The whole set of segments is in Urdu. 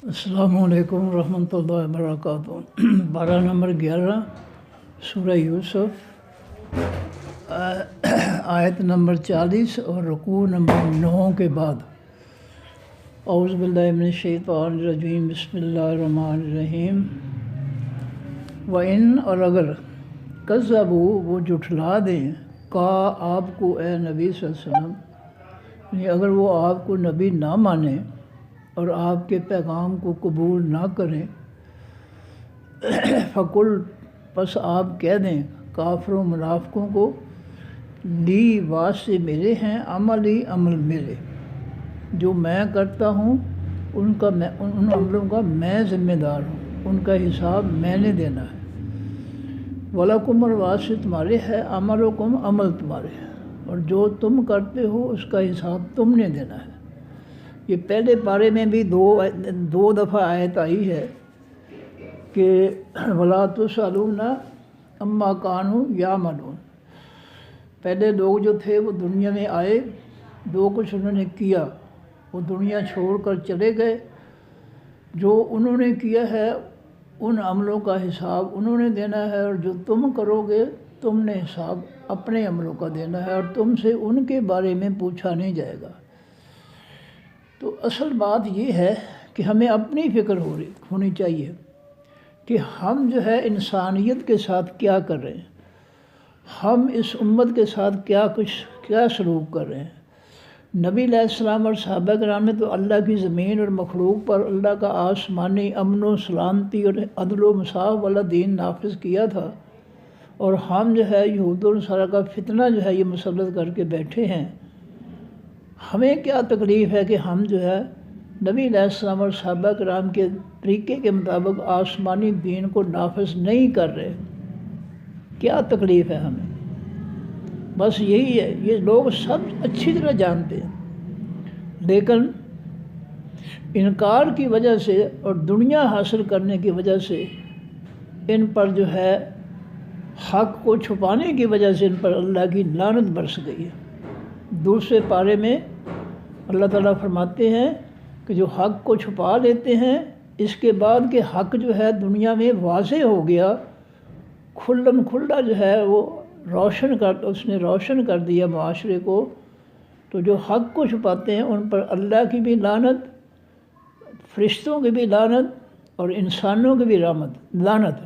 السلام علیکم ورحمۃ اللہ وبرکاتہ۔ بارہ نمبر 11 سورہ یوسف، آیت نمبر 40 اور رکوع نمبر 9 کے بعد۔ اعوذ باللہ من الشیطان الرجیم، بسم اللہ الرحمن الرحیم۔ وَإِنْ، اور اگر کذبوا، وہ جھٹلا دیں، کہا آپ کو اے نبی صلی اللہ علیہ وسلم، یعنی اگر وہ آپ کو نبی نہ مانیں اور آپ کے پیغام کو قبول نہ کریں، فقل، پس آپ کہہ دیں کافر و منافقوں کو، لی، واسطے میرے ہیں، عملی، عمل میرے، جو میں کرتا ہوں ان عملوں کا میں ذمہ دار ہوں، ان کا حساب میں نے دینا ہے۔ وَلَكُمْ، اور واسطے تمہارے ہے، عملکم، عمل تمہارے ہے، اور جو تم کرتے ہو اس کا حساب تم نے دینا ہے۔ یہ پہلے پارے میں بھی دو دفعہ آیت آئی ہے کہ وَلَا تُسْأَلُونَ عَمَّا كَانُوا يَعْمَلُونَ۔ پہلے لوگ جو تھے وہ دنیا میں آئے، جو کچھ انہوں نے کیا وہ دنیا چھوڑ کر چلے گئے، جو انہوں نے کیا ہے ان عملوں کا حساب انہوں نے دینا ہے، اور جو تم کرو گے تم نے حساب اپنے عملوں کا دینا ہے، اور تم سے ان کے بارے میں پوچھا نہیں جائے گا۔ تو اصل بات یہ ہے کہ ہمیں اپنی فکر ہونی چاہیے کہ ہم جو ہے انسانیت کے ساتھ کیا کر رہے ہیں، ہم اس امت کے ساتھ کیا سلوک کر رہے ہیں۔ نبی علیہ السلام اور صحابہ کرام نے تو اللہ کی زمین اور مخلوق پر اللہ کا آسمانی امن و سلامتی اور عدل و انصاف والا دین نافذ کیا تھا، اور ہم جو ہے یہود و نصارہ کا فتنہ جو ہے یہ مسلط کر کے بیٹھے ہیں۔ ہمیں کیا تکلیف ہے کہ ہم جو ہے نبی علیہ السلام اور صحابہ کرام کے طریقے کے مطابق آسمانی دین کو نافذ نہیں کر رہے؟ کیا تکلیف ہے ہمیں؟ بس یہی ہے، یہ لوگ سب اچھی طرح جانتے ہیں، لیکن انکار کی وجہ سے اور دنیا حاصل کرنے کی وجہ سے ان پر جو ہے حق کو چھپانے کی وجہ سے ان پر اللہ کی لعنت برس گئی ہے۔ دوسرے پارے میں اللہ تعالیٰ فرماتے ہیں کہ جو حق کو چھپا لیتے ہیں، اس کے بعد کہ حق جو ہے دنیا میں واضح ہو گیا، کھلم کھلا جو ہے وہ اس نے روشن کر دیا معاشرے کو، تو جو حق کو چھپاتے ہیں ان پر اللہ کی بھی لعنت، فرشتوں کی بھی لعنت، اور انسانوں کی بھی لعنت۔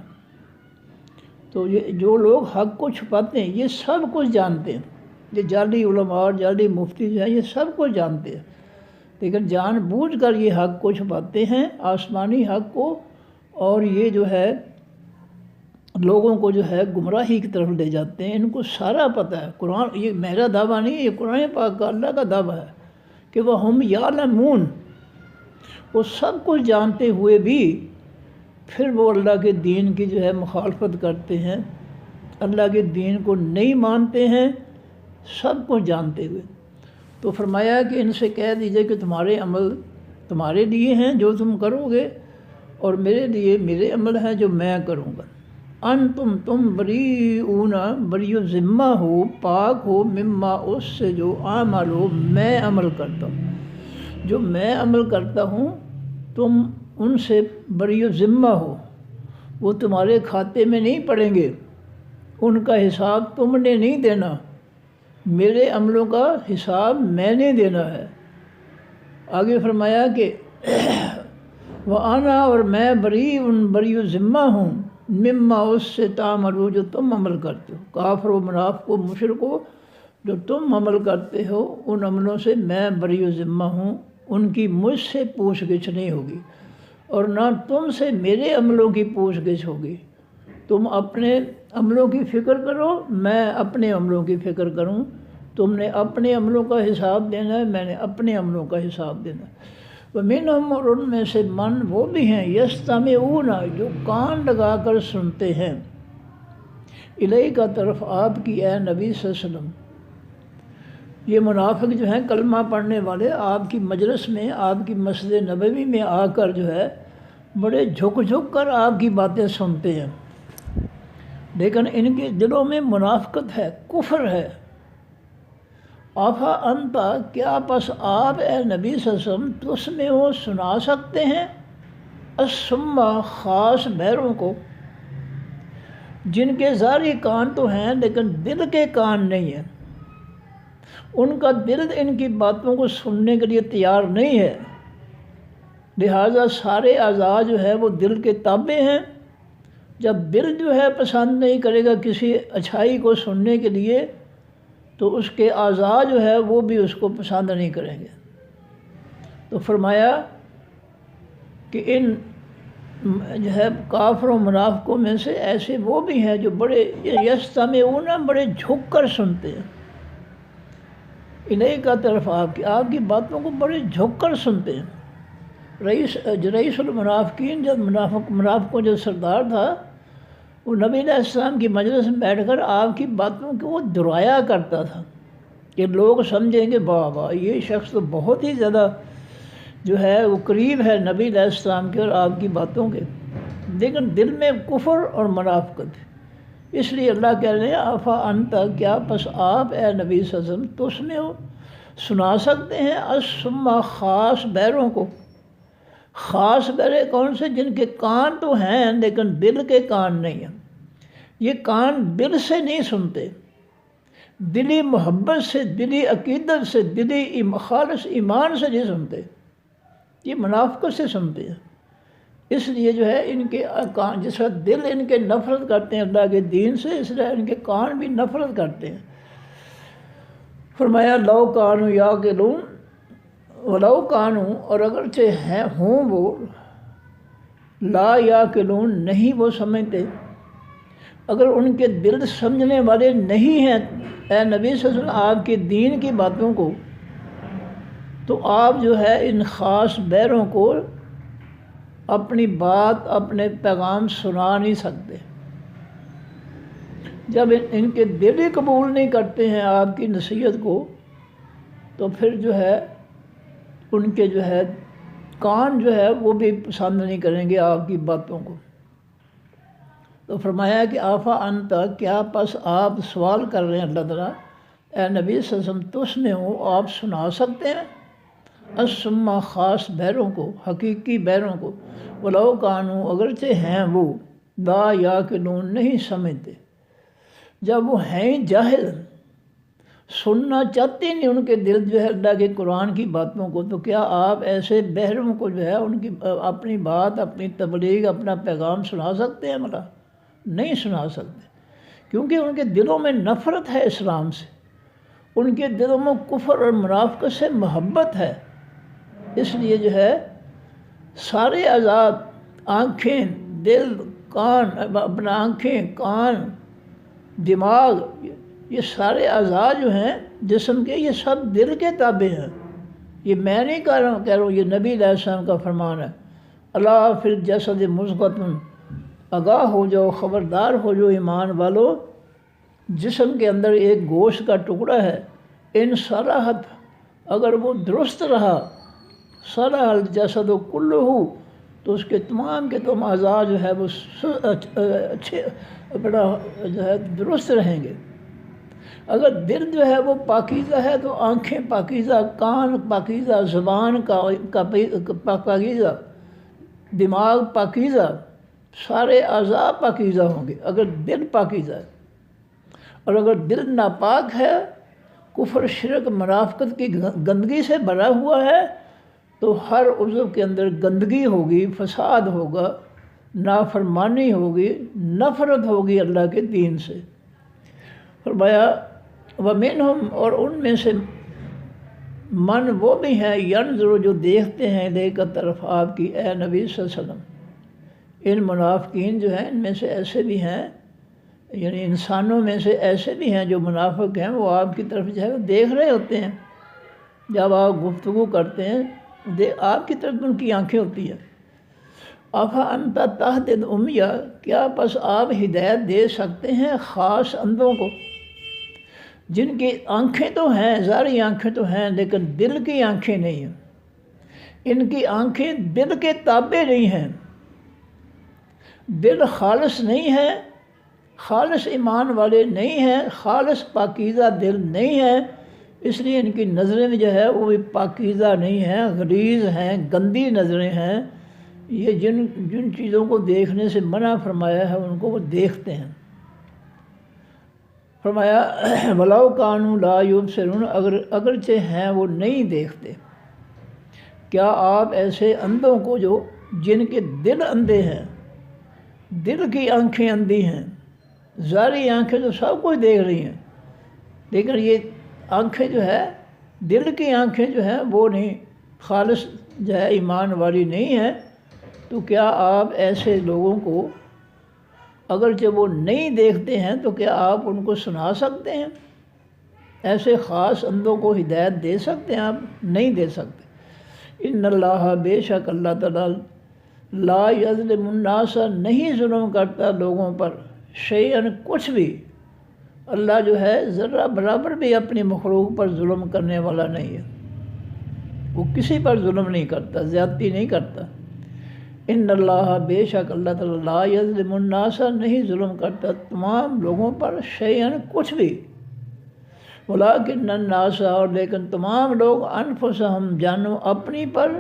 تو یہ جو لوگ حق کو چھپاتے ہیں یہ سب کچھ جانتے ہیں، یہ جعلی علماء اور جعلی مفتی جو ہیں یہ سب کچھ جانتے ہیں، لیکن جان بوجھ کر یہ حق کو چھپاتے ہیں، آسمانی حق کو، اور یہ جو ہے لوگوں کو جو ہے گمراہی کی طرف لے جاتے ہیں۔ ان کو سارا پتہ ہے، قرآن، یہ میرا دعویٰ نہیں ہے، یہ قرآن پاک کا اللہ کا دعویٰ ہے کہ وَهُمْ يَعْلَمُونَ، وہ سب کچھ جانتے ہوئے بھی پھر وہ اللہ کے دین کی جو ہے مخالفت کرتے ہیں، اللہ کے دین کو نہیں مانتے ہیں، سب کچھ جانتے ہوئے۔ تو فرمایا کہ ان سے کہہ دیجئے کہ تمہارے عمل تمہارے لیے ہیں جو تم کرو گے، اور میرے لیے میرے عمل ہیں جو میں کروں گا۔ تم بریئون، بری و ذمہ ہو، پاک ہو، مما، اس سے جو عمل ہو میں عمل کرتا ہوں، جو میں عمل کرتا ہوں تم ان سے بری و ذمہ ہو، وہ تمہارے کھاتے میں نہیں پڑیں گے، ان کا حساب تم نے نہیں دینا، میرے عملوں کا حساب میں نے دینا ہے۔ آگے فرمایا کہ وَأَنَا، اور میں بری و ذمہ ہوں، مما، اس سے تعملون، جو تم عمل کرتے ہو، کافر و منافق و مشرکو، جو تم عمل کرتے ہو ان عملوں سے میں بری و ذمہ ہوں، ان کی مجھ سے پوچھ گچھ نہیں ہوگی، اور نہ تم سے میرے عملوں کی پوچھ گچھ ہوگی۔ تم اپنے عملوں کی فکر کرو، میں اپنے عملوں کی فکر کروں، تم نے اپنے عملوں کا حساب دینا ہے، میں نے اپنے عملوں کا حساب دینا ہے۔ وَمِنْهُمْ، اور ان میں سے من وہ بھی ہیں، يَسْتَمِعُونَ، جو کان لگا کر سنتے ہیں، الیک، طرف آپ کی اے نبی صلی اللہ علیہ وسلم۔ یہ منافق جو ہیں کلمہ پڑھنے والے آپ کی مجلس میں، آپ کی مسجد نبوی میں آ کر جو ہے بڑے جھک کر آپ کی باتیں سنتے ہیں، لیکن ان کے دلوں میں منافقت ہے، کفر ہے۔ آفا انتا، کیا پس آپ اے نبی صلی اللہ علیہ وسلم تسمع، سنا سکتے ہیں، الصما خاص بہروں کو، جن کے ظاہری کان تو ہیں لیکن دل کے کان نہیں ہیں، ان کا دل ان کی باتوں کو سننے کے لیے تیار نہیں ہے، لہٰذا سارے اعضاء جو ہے وہ دل کے تابع ہیں۔ جب دل جو ہے پسند نہیں کرے گا کسی اچھائی کو سننے کے لیے تو اس کے اعضاء جو ہے وہ بھی اس کو پسند نہیں کریں گے۔ تو فرمایا کہ ان جو ہے کافر و منافقوں میں سے ایسے وہ بھی ہیں جو بڑے یستمعون، بڑے جھک کر سنتے ہیں، الیک کا طرف آپ کی باتوں کو بڑے جھک کر سنتے ہیں۔ رئیس المنافقین، جب منافقوں جو سردار تھا، وہ نبی علیہ السلام کی مجلس میں بیٹھ کر آپ کی باتوں کو وہ دہرایا کرتا تھا کہ لوگ سمجھیں گے واہ واہ یہ شخص تو بہت ہی زیادہ جو ہے وہ قریب ہے نبی علیہ السلام کے اور آپ کی باتوں کے، لیکن دل میں کفر اور منافقت ہے۔ اس لیے اللہ کہہ رہے ہیں آفا انت، کیا پس آپ اے نبی صلی اللہ علیہ وسلم تو اس میں ہو سنا سکتے ہیں الصما خاص بہروں کو۔ خاص بہرے کون سے؟ جن کے کان تو ہیں لیکن دل کے کان نہیں ہیں۔ یہ کان دل سے نہیں سنتے، دلی محبت سے، دلی عقیدت سے، دلی خالص ایمان سے نہیں سنتے، یہ منافقت سے سنتے ہیں۔ اس لیے جو ہے ان کے کان، جس طرح دل ان کے نفرت کرتے ہیں اللہ کے دین سے، اس لیے ان کے کان بھی نفرت کرتے ہیں۔ فرمایا لو کانوا یعقلون، ولو کانوا، اور اگرچہ ہوں وہ لا یعقلون، نہیں وہ سمجھتے، اگر ان کے دل سمجھنے والے نہیں ہیں اے نبی صلی اللہ علیہ وسلم آپ کے دین کی باتوں کو، تو آپ جو ہے ان خاص بہروں کو اپنی بات، اپنے پیغام سنا نہیں سکتے۔ جب ان کے دل ہی قبول نہیں کرتے ہیں آپ کی نصیحت کو، تو پھر جو ہے ان کے جو ہے کان جو ہے وہ بھی پسند نہیں کریں گے آپ کی باتوں کو۔ تو فرمایا کہ آفا انت، کیا پس آپ سوال کر رہے ہیں اللہ تعالیٰ اے نبی صلی اللہ علیہ وسلم تو اس میں ہو آپ سنا سکتے ہیں الصما خاص بہروں کو، حقیقی بہروں کو، ولو کانوا، اگرچہ ہیں وہ لا یعقلون، نہیں سمجھتے۔ جب وہ ہیں جاہل، سننا چاہتے نہیں ان کے دل جو ہے اللہ کے قرآن کی باتوں کو، تو کیا آپ ایسے بہروں کو جو ہے ان کی اپنی بات، اپنی تبلیغ، اپنا پیغام سنا سکتے ہیں؟ ملا نہیں سنا سکتے، کیونکہ ان کے دلوں میں نفرت ہے اسلام سے، ان کے دلوں میں کفر اور منافقت سے محبت ہے۔ اس لیے جو ہے سارے اعضاء، آنکھیں، دل، کان، اپنا آنکھیں، کان، دماغ، یہ سارے اعضاء جو ہیں جسم کے، یہ سب دل کے تابع ہیں۔ یہ میں نہیں کہہ رہا ہوں، یہ نبی علیہ السلام کا فرمان ہے۔ الا فی الجسد مضغۃ، آگاہ ہو جاؤ، خبردار ہو جو ایمان والو، جسم کے اندر ایک گوشت کا ٹکڑا ہے، ان صلحت، اگر وہ درست رہا، صلح الجسد کلہ، تو اس کے تمام کے تمام اعضاء جو ہے وہ اچھے بڑا جو ہے درست رہیں گے۔ اگر دل جو ہے وہ پاکیزہ ہے تو آنکھیں پاکیزہ، کان پاکیزہ، زبان کا پاکیزہ، دماغ پاکیزہ، سارے اعضاء پاکیزہ ہوں گے اگر دل پاکیزہ ہے۔ اور اگر دل ناپاک ہے، کفر، شرک، منافقت کی گندگی سے بھرا ہوا ہے، تو ہر عضو کے اندر گندگی ہوگی، فساد ہوگا، نافرمانی ہوگی، نفرت ہوگی اللہ کے دین سے۔ فرمایا وَمِنْهُمْ، اور ان میں سے من وہ بھی ہیں ینظر، جو دیکھتے ہیں الیک طرف آپ کی اے نبی صلی اللہ علیہ وسلم۔ ان منافقین جو ہیں ان میں سے ایسے بھی ہیں، یعنی انسانوں میں سے ایسے بھی ہیں جو منافق ہیں، وہ آپ کی طرف جو ہے دیکھ رہے ہوتے ہیں، جب آپ گفتگو کرتے ہیں آپ کی طرف ان کی آنکھیں ہوتی ہیں۔ آفا انت تہدی العمی، کیا پس آپ ہدایت دے سکتے ہیں خاص اندھوں کو، جن کی آنکھیں تو ہیں، ظاہری آنکھیں تو ہیں لیکن دل کی آنکھیں نہیں ہیں، ان کی آنکھیں دل کے تابع نہیں ہیں، دل خالص نہیں ہے، خالص ایمان والے نہیں ہیں، خالص پاکیزہ دل نہیں ہے، اس لیے ان کی نظریں جو ہے وہ بھی پاکیزہ نہیں ہیں، غلیظ ہیں، گندی نظریں ہیں، یہ جن جن چیزوں کو دیکھنے سے منع فرمایا ہے ان کو وہ دیکھتے ہیں۔ فرمایا وَلَوْ كَانُوا لَا يُبْصِرُونَ، اگرچہ ہیں وہ نہیں دیکھتے۔ کیا آپ ایسے اندھوں کو جو جن کے دل اندھے ہیں، دل کی آنکھیں اندھی ہیں، ظاہری آنکھیں تو سب کچھ دیکھ رہی ہیں، لیکن یہ آنکھیں جو ہے دل کی آنکھیں جو ہیں وہ نہیں، خالص جو ہے ایمان والی نہیں ہیں، تو کیا آپ ایسے لوگوں کو اگرچہ وہ نہیں دیکھتے ہیں تو کیا آپ ان کو سنا سکتے ہیں؟ ایسے خاص اندھوں کو ہدایت دے سکتے ہیں؟ آپ نہیں دے سکتے۔ ان اللہ، بے شک اللہ تعالیٰ، لا یظلم الناس، نہیں ظلم کرتا لوگوں پر، شیئن کچھ بھی۔ اللہ جو ہے ذرہ برابر بھی اپنی مخلوق پر ظلم کرنے والا نہیں ہے، وہ کسی پر ظلم نہیں کرتا، زیادتی نہیں کرتا۔ ان اللہ، بے شک اللہ تعالیٰ، لا یظلم الناس، نہیں ظلم کرتا تمام لوگوں پر، شیئن کچھ بھی، ولکن الناس، اور لیکن تمام لوگ، انفسہم، جانو اپنی پر،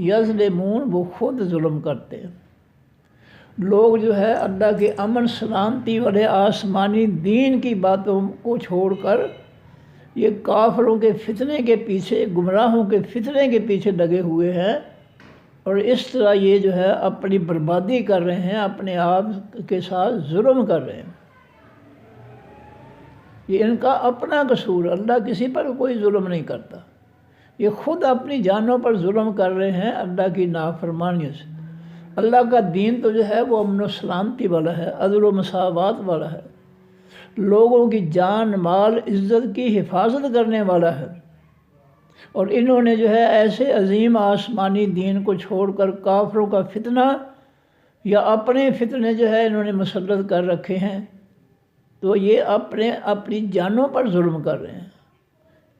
یظلمون، وہ خود ظلم کرتے ہیں۔ لوگ جو ہے اللہ کے امن سلامتی والے آسمانی دین کی باتوں کو چھوڑ کر یہ کافروں کے فتنے کے پیچھے، گمراہوں کے فتنے کے پیچھے لگے ہوئے ہیں، اور اس طرح یہ جو ہے اپنی بربادی کر رہے ہیں، اپنے آپ کے ساتھ ظلم کر رہے ہیں۔ یہ ان کا اپنا قصور، اللہ کسی پر کوئی ظلم نہیں کرتا، یہ خود اپنی جانوں پر ظلم کر رہے ہیں اللہ کی نافرمانی سے۔ اللہ کا دین تو جو ہے وہ امن و سلامتی والا ہے، عدل و مساوات والا ہے، لوگوں کی جان، مال، عزت کی حفاظت کرنے والا ہے، اور انہوں نے جو ہے ایسے عظیم آسمانی دین کو چھوڑ کر کافروں کا فتنہ یا اپنے فتنے جو ہے انہوں نے مسلط کر رکھے ہیں، تو یہ اپنی جانوں پر ظلم کر رہے ہیں۔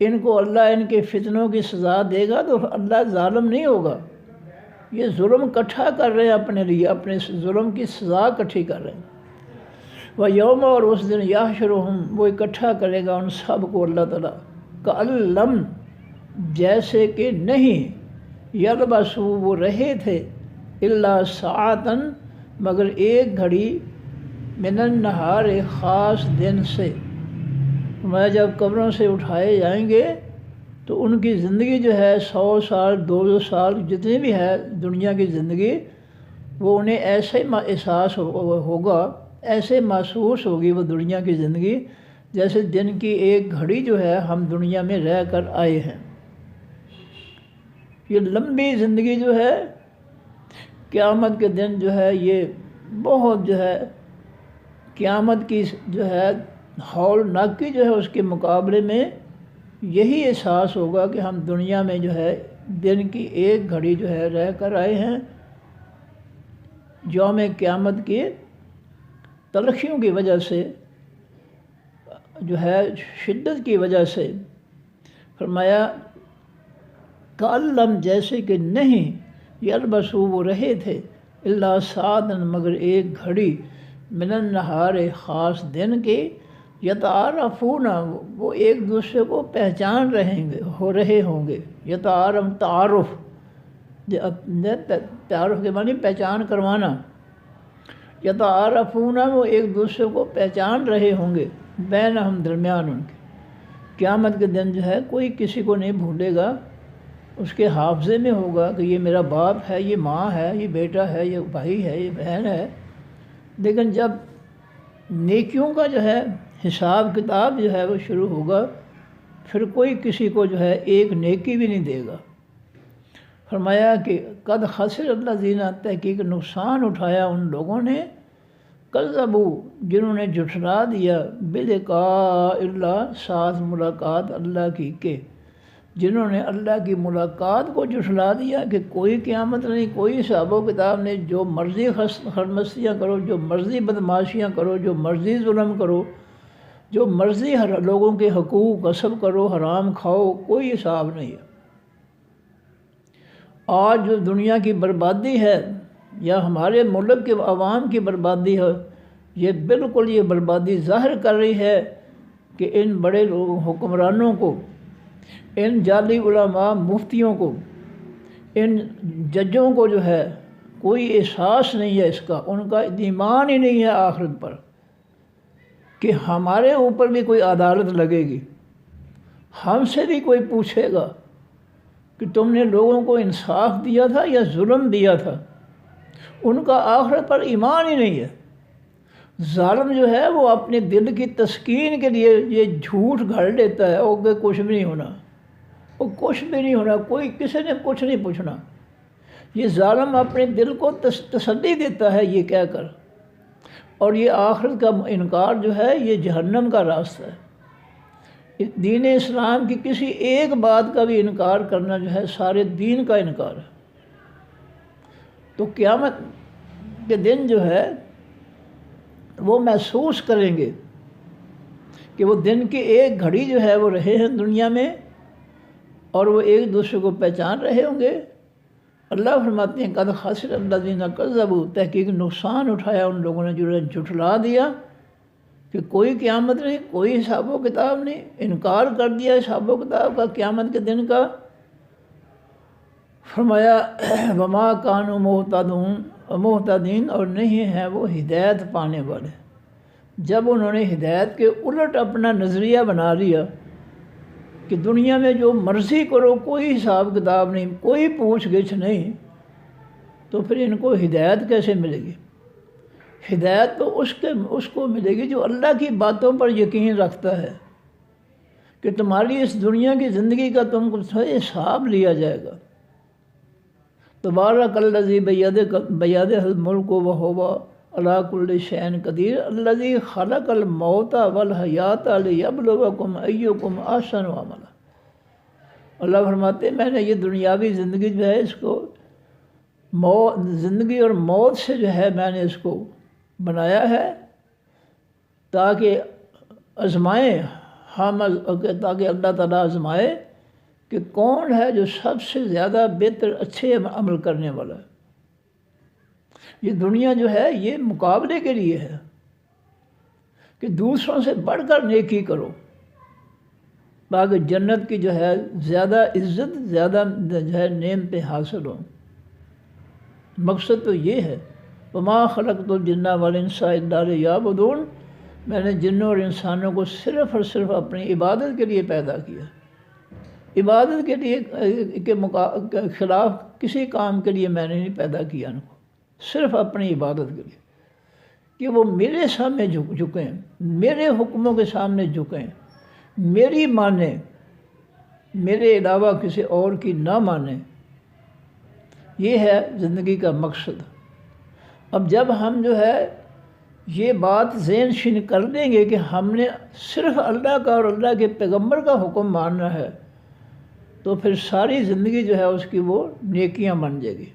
ان کو اللہ ان کے فتنوں کی سزا دے گا تو اللہ ظالم نہیں ہوگا، یہ ظلم اکٹھا کر رہے ہیں اپنے لیے، اپنے ظلم کی سزا اکٹھی کر رہے ہیں۔ وَيَوْمَ، اور اس دن، یحشرہم، وہ اکٹھا کرے گا ان سب کو اللہ تعالیٰ، کأن لم، جیسے کہ نہیں، یلبسوا، وہ رہے تھے، الا ساعتاً، مگر ایک گھڑی، من النہار، خاص دن سے۔ میں جب قبروں سے اٹھائے جائیں گے تو ان کی زندگی جو ہے 100 سال، 200 سال، جتنی بھی ہے دنیا کی زندگی، وہ انہیں ایسے احساس ہوگا، ایسے محسوس ہوگی وہ دنیا کی زندگی، جیسے دن کی ایک گھڑی جو ہے ہم دنیا میں رہ کر آئے ہیں۔ یہ لمبی زندگی جو ہے قیامت کے دن جو ہے یہ بہت جو ہے قیامت کی جو ہے ہولناکی جو ہے اس کے مقابلے میں یہی احساس ہوگا کہ ہم دنیا میں جو ہے دن کی ایک گھڑی جو ہے رہ کر آئے ہیں، یوم قیامت کی تلخیوں کی وجہ سے، جو ہے شدت کی وجہ سے۔ فرمایا کأن لم، جیسے کہ نہیں، یلبسوا، وہ رہے تھے، الا ساعتاً، مگر ایک گھڑی، من النہار، خاص دن کی، یتعارفون، وہ ایک دوسرے کو پہچان رہے ہوں گے، یتعارف، تعارف، تعارف کے معنی پہچان کروانا، یتعارفون، وہ ایک دوسرے کو پہچان رہے ہوں گے، بینہم، درمیان ان کے۔ قیامت کے دن جو ہے کوئی کسی کو نہیں بھولے گا، اس کے حافظے میں ہوگا کہ یہ میرا باپ ہے، یہ ماں ہے، یہ بیٹا ہے، یہ بھائی ہے، یہ بہن ہے، لیکن جب نیکیوں کا جو ہے حساب کتاب جو ہے وہ شروع ہوگا، پھر کوئی کسی کو جو ہے ایک نیکی بھی نہیں دے گا۔ فرمایا کہ قد خسر الذین، تحقیق نقصان اٹھایا ان لوگوں نے، کذبوا، جنہوں نے جھٹلا دیا، بلقاء اللہ، ساتھ ملاقات اللہ کی کے، جنہوں نے اللہ کی ملاقات کو جھٹلا دیا کہ کوئی قیامت نہیں، کوئی حساب و کتاب نہیں، جو مرضی خرمستیاں کرو، جو مرضی بدماشیاں کرو، جو مرضی ظلم کرو، جو مرضی لوگوں کے حقوق غصب کرو، حرام کھاؤ، کوئی حساب نہیں ہے۔ آج جو دنیا کی بربادی ہے یا ہمارے ملک کے عوام کی بربادی ہے، یہ بالکل یہ بربادی ظاہر کر رہی ہے کہ ان بڑے حکمرانوں کو، ان جعلی علماء، مفتیوں کو، ان ججوں کو جو ہے کوئی احساس نہیں ہے اس کا، ان کا ایمان ہی نہیں ہے آخرت پر کہ ہمارے اوپر بھی کوئی عدالت لگے گی، ہم سے بھی کوئی پوچھے گا کہ تم نے لوگوں کو انصاف دیا تھا یا ظلم دیا تھا۔ ان کا آخرت پر ایمان ہی نہیں ہے۔ ظالم جو ہے وہ اپنے دل کی تسکین کے لیے یہ جھوٹ گھڑ لیتا ہے، وہ کہ کچھ بھی نہیں ہونا، وہ کچھ بھی نہیں ہونا، کوئی کسی نے کچھ نہیں پوچھنا۔ یہ ظالم اپنے دل کو تسلی دیتا ہے یہ کہہ کر، اور یہ آخرت کا انکار جو ہے یہ جہنم کا راستہ ہے۔ دین اسلام کی کسی ایک بات کا بھی انکار کرنا جو ہے سارے دین کا انکار ہے۔ تو قیامت کے دن جو ہے وہ محسوس کریں گے کہ وہ دن کی ایک گھڑی جو ہے وہ رہے ہیں دنیا میں، اور وہ ایک دوسرے کو پہچان رہے ہوں گے۔ اللہ فرماتے ہیں قد خسر الذین کذبوا، تحقیق نقصان اٹھایا ان لوگوں نے جنہوں نے جھٹلا دیا کہ کوئی قیامت نہیں، کوئی حساب و کتاب نہیں، انکار کر دیا حساب و کتاب کا قیامت کے دن کا۔ فرمایا وما کانوا مہتدین، اور نہیں ہیں وہ ہدایت پانے والے۔ جب انہوں نے ہدایت کے الٹ اپنا نظریہ بنا لیا کہ دنیا میں جو مرضی کرو، کوئی حساب کتاب نہیں، کوئی پوچھ گچھ نہیں، تو پھر ان کو ہدایت کیسے ملے گی؟ ہدایت تو اس کو ملے گی جو اللہ کی باتوں پر یقین رکھتا ہے کہ تمہاری اس دنیا کی زندگی کا تم کو حساب لیا جائے گا۔ تبارک الذی بیدہ الملک وہو علی کل شیء قدیر الذی خلق الموت والحیات لیبلوکم ایکم احسن عملا۔ اللہ فرماتے ہیں میں نے یہ دنیاوی زندگی جو ہے اس کو زندگی اور موت سے جو ہے میں نے اس کو بنایا ہے تاکہ آزمائیں تاکہ اللہ تعالیٰ آزمائے کہ کون ہے جو سب سے زیادہ بہتر اچھے عمل کرنے والا ہے۔ یہ دنیا جو ہے یہ مقابلے کے لیے ہے کہ دوسروں سے بڑھ کر نیکی کرو تاکہ جنت کی جو ہے زیادہ عزت، زیادہ جو ہے نعمتیں حاصل ہوں۔ مقصد تو یہ ہے وما خلقت الجن والانس الا لیعبدون، میں نے جنوں اور انسانوں کو صرف اور صرف اپنی عبادت کے لیے پیدا کیا۔ عبادت کے لیے کے خلاف کسی کام کے لیے میں نے نہیں پیدا کیا ان کو، صرف اپنی عبادت کے لیے کہ وہ میرے سامنے جھکیں، میرے حکموں کے سامنے جھکیں، میری مانیں، میرے علاوہ کسی اور کی نہ مانیں۔ یہ ہے زندگی کا مقصد۔ اب جب ہم جو ہے یہ بات ذہن نشین کر دیں گے کہ ہم نے صرف اللہ کا اور اللہ کے پیغمبر کا حکم ماننا ہے، تو پھر ساری زندگی جو ہے اس کی وہ نیکیاں بن جائے گی،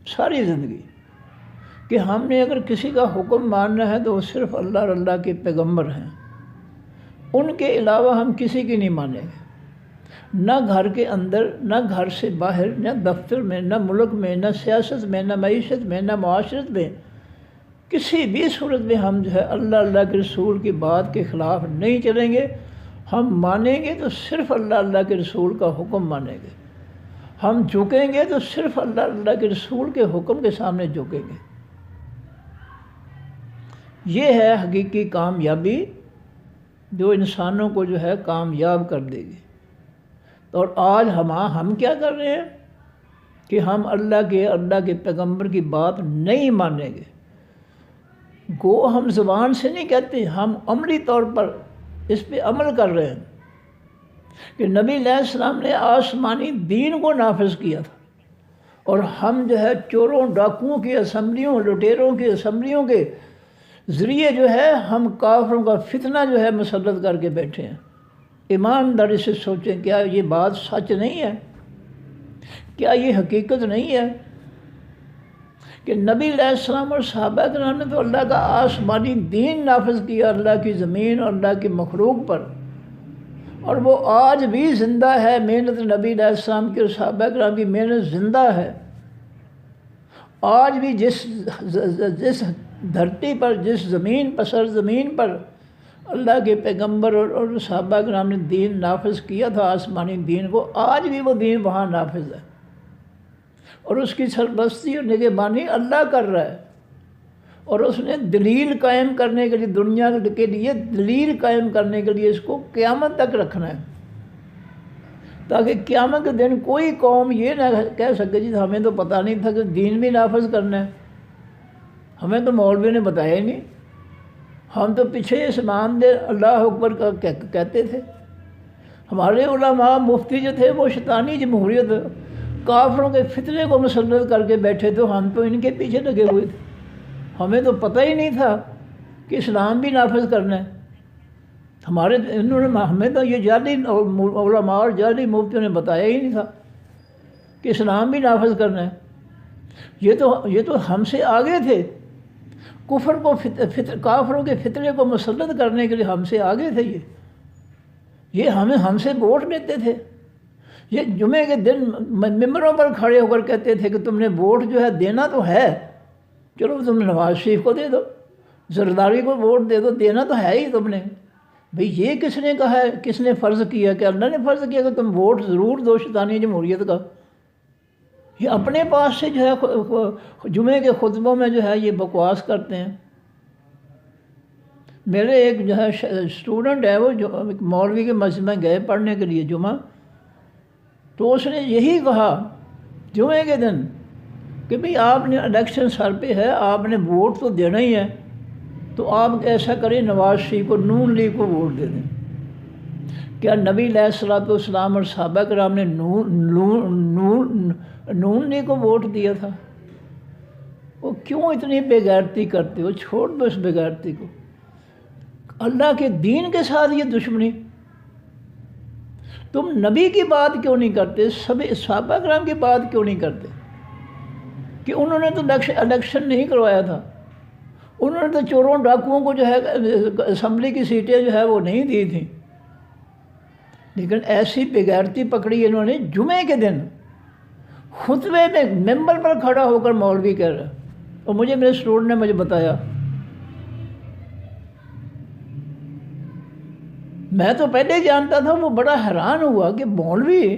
ساری زندگی کہ ہم نے اگر کسی کا حکم ماننا ہے تو وہ صرف اللہ اور اللہ کے پیغمبر ہیں، ان کے علاوہ ہم کسی کی نہیں مانیں گے، نہ گھر کے اندر، نہ گھر سے باہر، نہ دفتر میں، نہ ملک میں، نہ سیاست میں، نہ معیشت میں، نہ معاشرت میں، کسی بھی صورت میں ہم جو ہے اللہ کے رسول کی بات کے خلاف نہیں چلیں گے۔ ہم مانیں گے تو صرف اللہ کے رسول کا حکم مانیں گے، ہم جھکیں گے تو صرف اللہ کے رسول کے حکم کے سامنے جھکیں گے۔ یہ ہے حقیقی کامیابی جو انسانوں کو جو ہے کامیاب کر دے گی۔ اور آج ہم کیا کر رہے ہیں کہ ہم اللہ کے پیغمبر کی بات نہیں مانیں گے۔ گو ہم زبان سے نہیں کہتے، ہم عملی طور پر اس پہ عمل کر رہے ہیں کہ نبی علیہ السلام نے آسمانی دین کو نافذ کیا تھا، اور ہم جو ہے چوروں ڈاکوؤں کی اسمبلیوں، لٹیروں کی اسمبلیوں کے ذریعے جو ہے ہم کافروں کا فتنہ جو ہے مسلط کر کے بیٹھے ہیں۔ ایمانداری سے سوچیں، کیا یہ بات سچ نہیں ہے؟ کیا یہ حقیقت نہیں ہے کہ نبی علیہ السلام اور صحابہ کرام نے تو اللہ کا آسمانی دین نافذ کیا اللہ کی زمین اور اللہ کی مخلوق پر، اور وہ آج بھی زندہ ہے۔ محنت نبی علیہ السلام کی اور صحابہ کرام کی محنت زندہ ہے۔ آج بھی جس دھرتی پر، جس زمین پر، سرزمین پر اللہ کے پیغمبر اور صحابہ کرام نے دین نافذ کیا تھا، آسمانی دین کو، آج بھی وہ دین وہاں نافذ ہے۔ اور اس کی سرپرستی اور نگہبانی اللہ کر رہا ہے، اور اس نے دلیل قائم کرنے کے لیے، دنیا کے لیے دلیل قائم کرنے کے لیے اس کو قیامت تک رکھنا ہے، تاکہ قیامت کے دن کوئی قوم یہ نہ کہہ سکے جی ہمیں تو پتہ نہیں تھا کہ دین بھی نافذ کرنا ہے، ہمیں تو مولوی نے بتایا ہی نہیں، ہم تو پیچھے اسلام دے اللہ اکبر کا کہتے تھے۔ ہمارے علماء مفتی جو تھے وہ شیطانی جمہوریت کافروں کے فتنے کو مسلط کر کے بیٹھے تھے، ہم تو ان کے پیچھے لگے ہوئے تھے، ہمیں تو پتہ ہی نہیں تھا کہ اسلام بھی نافذ کرنا ہے۔ ہمیں تو یہ جعلی علماء اور جعلی مفتیوں نے بتایا ہی نہیں تھا کہ اسلام بھی نافذ کرنا ہے۔ یہ تو ہم سے آگے تھے، کفر کو کافروں کے فتنے کو مسلط کرنے کے لیے ہم سے آگے تھے۔ یہ ہم سے ووٹ لیتے تھے، یہ جمعے کے دن ممبروں پر کھڑے ہو کر کہتے تھے کہ تم نے ووٹ جو ہے دینا تو ہے، چلو تم نواز شریف کو دے دو، زرداری کو ووٹ دے دو، دینا تو ہے ہی تم نے۔ بھئی یہ کس نے کہا ہے، کس نے فرض کیا کہ اللہ نے فرض کیا کہ تم ووٹ ضرور دو شیطانی جمہوریت کا؟ یہ اپنے پاس سے جو ہے جمعے کے خطبوں میں جو ہے یہ بکواس کرتے ہیں۔ میرے ایک جو ہے اسٹوڈنٹ ہے، وہ جو مولوی کے مسجد میں گئے پڑھنے کے لیے جمعہ، تو اس نے یہی کہا جمعے کے دن کہ بھئی آپ نے الیکشن سر پہ ہے، آپ نے ووٹ تو دینا ہی ہے، تو آپ ایسا کریں نواز شریف کو، نون لیگ کو ووٹ دے دیں۔ کیا نبی علیہ الصلوۃ والسلام اور صحابہ کرام نے نون لیگ کو ووٹ دیا تھا؟ وہ کیوں اتنی بے غیرتی کرتے ہو؟ چھوڑ دو اس بے غیرتی کو۔ اللہ کے دین کے ساتھ یہ دشمنی، تم نبی کی بات کیوں نہیں کرتے؟ صحابہ کرام کی بات کیوں نہیں کرتے کہ انہوں نے تو الیکشن نہیں کروایا تھا، انہوں نے تو چوروں ڈاکوؤں کو جو ہے اسمبلی کی سیٹیں جو ہے وہ نہیں دی تھیں، لیکن ایسی بے غیرتی پکڑی انہوں نے جمعے کے دن خطبے میں ممبر پر کھڑا ہو کر مولوی کہہ رہا، اور میرے اسٹوڈنٹ نے مجھے بتایا، میں تو پہلے جانتا تھا، وہ بڑا حیران ہوا کہ مولوی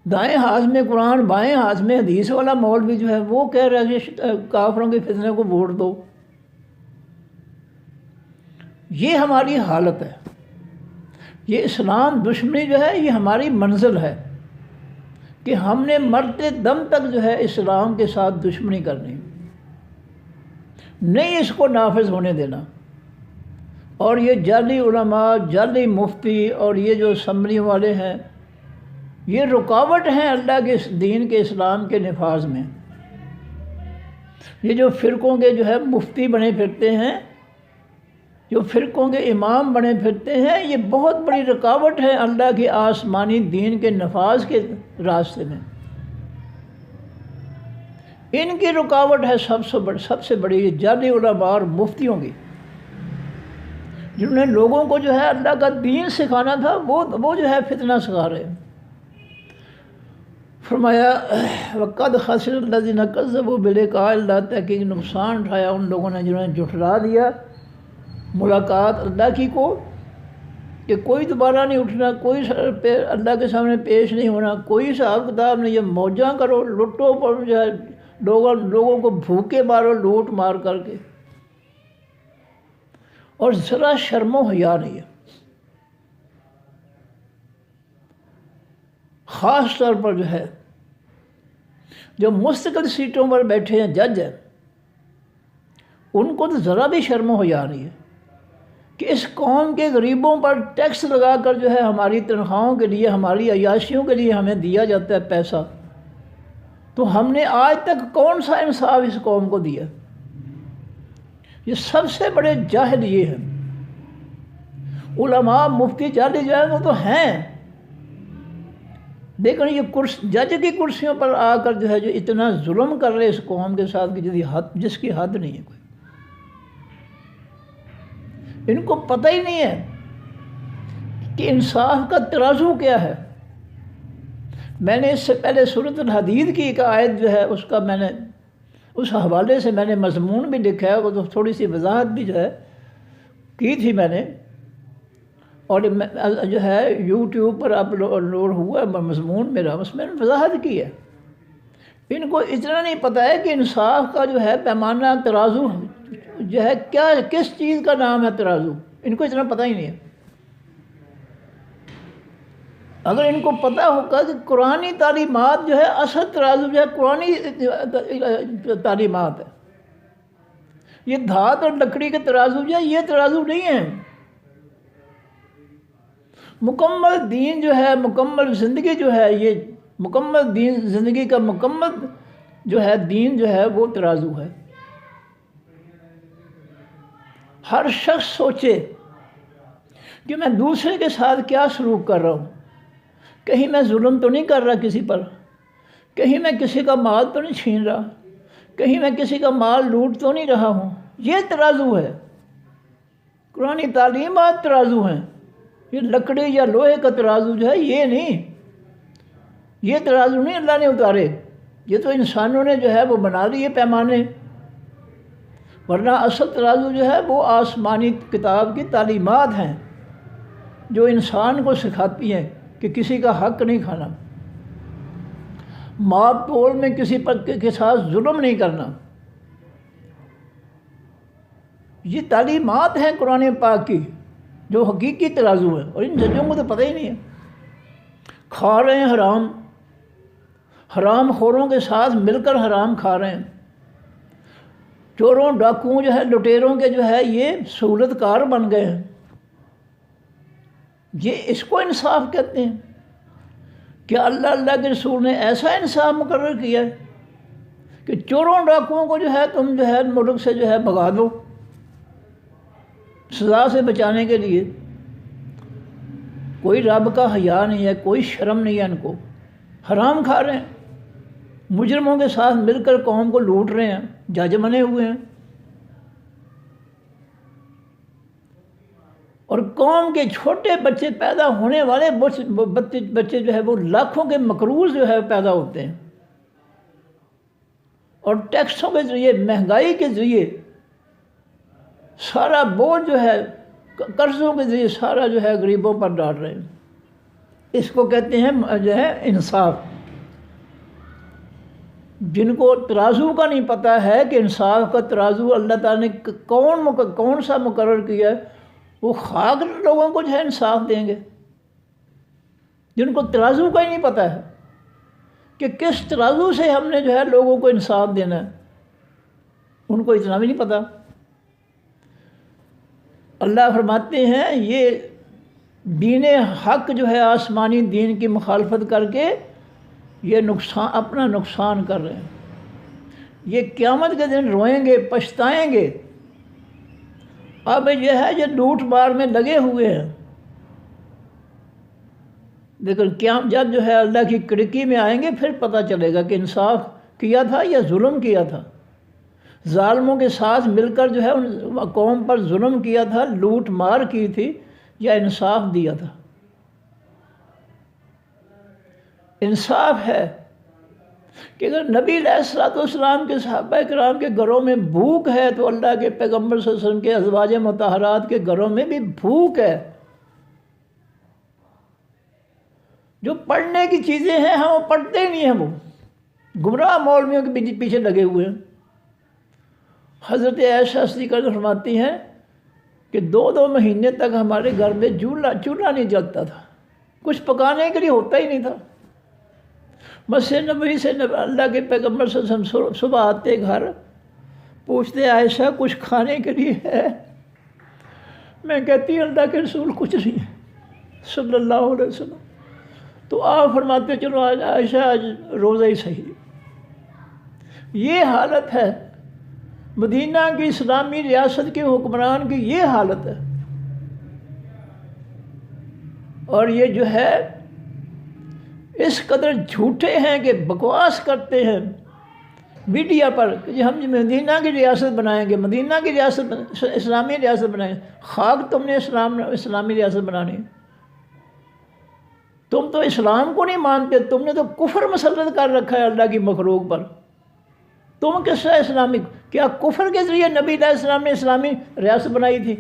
دائیں ہاتھ میں قرآن بائیں ہاتھ میں حدیث والا مولوی جو ہے وہ کہہ رہا ہے کہ کافروں کے فتنے کو ووٹ دو۔ یہ ہماری حالت ہے، یہ اسلام دشمنی جو ہے یہ ہماری منزل ہے کہ ہم نے مرتے دم تک جو ہے اسلام کے ساتھ دشمنی کرنی، نہیں اس کو نافذ ہونے دینا۔ اور یہ جعلی علماء، جعلی مفتی اور یہ جو اسمبلی والے ہیں، یہ رکاوٹ ہیں اللہ کے دین کے اسلام کے نفاذ میں۔ یہ جو فرقوں کے جو ہے مفتی بنے پھرتے ہیں، جو فرقوں کے امام بنے پھرتے ہیں، یہ بہت بڑی رکاوٹ ہے اللہ کے آسمانی دین کے نفاذ کے راستے میں۔ ان کی رکاوٹ ہے سب سے بڑی جعلی علماء اور مفتیوں کی، جنہوں نے لوگوں کو جو ہے اللہ کا دین سکھانا تھا، وہ جو ہے فتنہ سکھا رہے ہیں۔ فرمایا وَقَدْ خَسِرَ الَّذِينَ كَذَّبُوا بِلِقَاءِ اللَّهِ، تحقیق نقصان اٹھایا ان لوگوں نے جنہوں نے جھٹلا دیا ملاقات اللہ کی کو، کہ کوئی دوبارہ نہیں اٹھنا، کوئی اللہ کے سامنے پیش نہیں ہونا، کوئی حساب کتاب نہیں، یہ موجاں کرو، لٹو پر جو ہے لوگوں کو بھوکے مارو لوٹ مار کر کے، اور ذرا شرم و حیا نہیں ہے۔ خاص طور پر جو ہے جو مستقل سیٹوں پر بیٹھے ہیں جج ہیں، ان کو تو ذرا بھی شرم و حیا نہیں ہے کہ اس قوم کے غریبوں پر ٹیکس لگا کر جو ہے ہماری تنخواہوں کے لیے، ہماری عیاشیوں کے لیے ہمیں دیا جاتا ہے پیسہ، تو ہم نے آج تک کون سا انصاف اس قوم کو دیا؟ یہ سب سے بڑے جاہل یہ ہیں۔ علماء مفتی جعلی جو ہیں وہ تو ہیں، لیکن یہ جج کی کرسیوں پر آ کر جو ہے جو اتنا ظلم کر رہے اس قوم کے ساتھ کہ جس کی حد نہیں ہے کوئی، ان کو پتہ ہی نہیں ہے کہ انصاف کا ترازو کیا ہے۔ میں نے اس سے پہلے سورۃ الحدید کی ایک آیت جو ہے اس کا میں نے اس حوالے سے میں نے مضمون بھی لکھا ہے، وہ تو تھوڑی سی وضاحت بھی جو ہے کی تھی میں نے، اور جو ہے یوٹیوب پر اپلوڈ ہوا ہے مضمون میرا، اس میں نے وضاحت کی ہے ان کو اتنا نہیں پتہ ہے کہ انصاف کا جو ہے پیمانہ ترازو جو ہے کیا، کس چیز کا نام ہے ترازو، ان کو اتنا پتہ ہی نہیں ہے۔ اگر ان کو پتہ ہوگا کہ قرآنی تعلیمات جو ہے اصل ترازو جو ہے قرآنی تعلیمات ہے، یہ دھات اور لکڑی کے ترازو جو ہے یہ ترازو نہیں ہے۔ مکمل دین جو ہے، مکمل زندگی جو ہے، یہ مکمل دین، زندگی کا مکمل جو ہے دین جو ہے وہ ترازو ہے۔ ہر شخص سوچے کہ میں دوسرے کے ساتھ کیا سلوک کر رہا ہوں، کہیں میں ظلم تو نہیں کر رہا کسی پر، کہیں میں کسی کا مال تو نہیں چھین رہا، کہیں میں کسی کا مال لوٹ تو نہیں رہا ہوں۔ یہ ترازو ہے، قرآنی تعلیمات ترازو ہیں۔ یہ لکڑی یا لوہے کا ترازو جو ہے یہ نہیں، یہ ترازو نہیں اللہ نے اتارے، یہ تو انسانوں نے جو ہے وہ بنا لیے پیمانے، ورنہ اصل ترازو جو ہے وہ آسمانی کتاب کی تعلیمات ہیں جو انسان کو سکھاتی ہیں کہ کسی کا حق نہیں کھانا، ماپ تول میں کسی پر کے ساتھ ظلم نہیں کرنا۔ یہ تعلیمات ہیں قرآن پاک کی جو حقیقی ترازو ہیں، اور ان ججوں کو تو پتہ ہی نہیں ہے۔ کھا رہے ہیں حرام، حرام خوروں کے ساتھ مل کر حرام کھا رہے ہیں، چوروں ڈاکوؤں جو ہے، لٹیروں کے جو ہے یہ سہولت کار بن گئے ہیں۔ یہ اس کو انصاف کہتے ہیں؟ کیا اللہ کے رسول نے ایسا انصاف مقرر کیا ہے کہ چوروں ڈاکوؤں کو جو ہے تم جو ہے ملک سے جو ہے بھگا دو سزا سے بچانے کے لیے؟ کوئی رب کا حیا نہیں ہے، کوئی شرم نہیں ہے ان کو، حرام کھا رہے ہیں، مجرموں کے ساتھ مل کر قوم کو لوٹ رہے ہیں، جج بنے ہوئے ہیں، اور قوم کے چھوٹے بچے پیدا ہونے والے بچے جو ہے وہ لاکھوں کے مقروض جو ہے پیدا ہوتے ہیں، اور ٹیکسوں کے ذریعے، مہنگائی کے ذریعے سارا بوجھ جو ہے قرضوں کے ذریعے سارا جو ہے غریبوں پر ڈال رہے ہیں۔ اس کو کہتے ہیں جو ہے انصاف۔ جن کو ترازو کا نہیں پتہ ہے کہ انصاف کا ترازو اللہ تعالیٰ نے کون سا مقرر کیا ہے، وہ خاک لوگوں کو جو ہے انصاف دیں گے۔ جن کو ترازو کا ہی نہیں پتہ ہے کہ کس ترازو سے ہم نے جو ہے لوگوں کو انصاف دینا ہے، ان کو اتنا بھی نہیں پتہ۔ اللہ فرماتے ہیں یہ دین حق جو ہے آسمانی دین کی مخالفت کر کے یہ اپنا نقصان کر رہے ہیں، یہ قیامت کے دن روئیں گے، پچھتائیں گے۔ اب یہ ہے یہ لوٹ مار میں لگے ہوئے ہیں، لیکن جب جو ہے اللہ کی کڑکی میں آئیں گے پھر پتہ چلے گا کہ انصاف کیا تھا یا ظلم کیا تھا، ظالموں کے ساتھ مل کر جو ہے ان قوم پر ظلم کیا تھا، لوٹ مار کی تھی، یا انصاف دیا تھا۔ انصاف ہے کہ اگر نبی علیہ الصلوۃ والسلام کے صحابہ کرام کے گھروں میں بھوک ہے تو اللہ کے پیغمبر صلی اللہ علیہ وسلم کے ازواج مطہرات کے گھروں میں بھی بھوک ہے۔ جو پڑھنے کی چیزیں ہیں ہم وہ پڑھتے ہی نہیں ہیں، وہ گمراہ مولویوں کے پیچھے لگے ہوئے ہیں۔ حضرت عائشہ صدیقہ فرماتی ہیں کہ 2 مہینے تک ہمارے گھر میں چولہا نہیں جلتا تھا، کچھ پکانے کے لیے ہوتا ہی نہیں تھا۔ مسجد نبوی سے اللہ کے پیغمبر صلی اللہ علیہ وسلم صبح آتے گھر، پوچھتے عائشہ کچھ کھانے کے لیے ہے؟ میں کہتی اللہ کے رسول کچھ نہیں ہے صلی اللہ علیہ وسلم۔ تو آپ فرماتے چلو آج عائشہ آج روزہ ہی صحیح۔ یہ حالت ہے مدینہ کی اسلامی ریاست کے حکمران کی، یہ حالت ہے۔ اور یہ جو ہے اس قدر جھوٹے ہیں کہ بکواس کرتے ہیں میڈیا پر کہ ہم مدینہ کی ریاست بنائیں گے، مدینہ کی ریاست اسلامی ریاست بنائیں گے۔ خاک تم نے اسلامی ریاست بنانی، تم تو اسلام کو نہیں مانتے، تم نے تو کفر مسلط کر رکھا ہے اللہ کی مخلوق پر۔ تم کس طرح اسلامی، کیا کفر کے ذریعے نبی علیہ السلام نے اسلامی ریاست بنائی تھی؟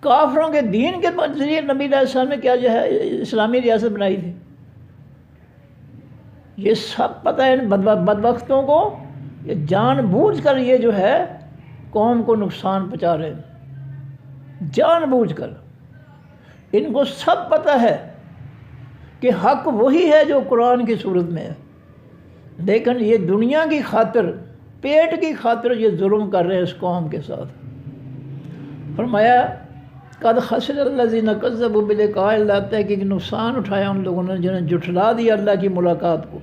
کافروں کے دین کے ذریعے نبی علیہ السلام نے کیا جو ہے اسلامی ریاست بنائی تھی؟ یہ سب پتہ ہے ان بدبختوں کو، یہ جان بوجھ کر یہ جو ہے قوم کو نقصان پہنچا رہے ہیں، جان بوجھ کر۔ ان کو سب پتہ ہے کہ حق وہی ہے جو قرآن کی صورت میں ہے، لیکن یہ دنیا کی خاطر، پیٹ کی خاطر یہ ظلم کر رہے ہیں اس قوم کے ساتھ۔ فرمایا قد خسر الذین کذبوا بلقاء اللہ، تحقیق نقصان اٹھایا ان لوگوں نے جنہوں نے جھٹلا دیا اللہ کی ملاقات کو،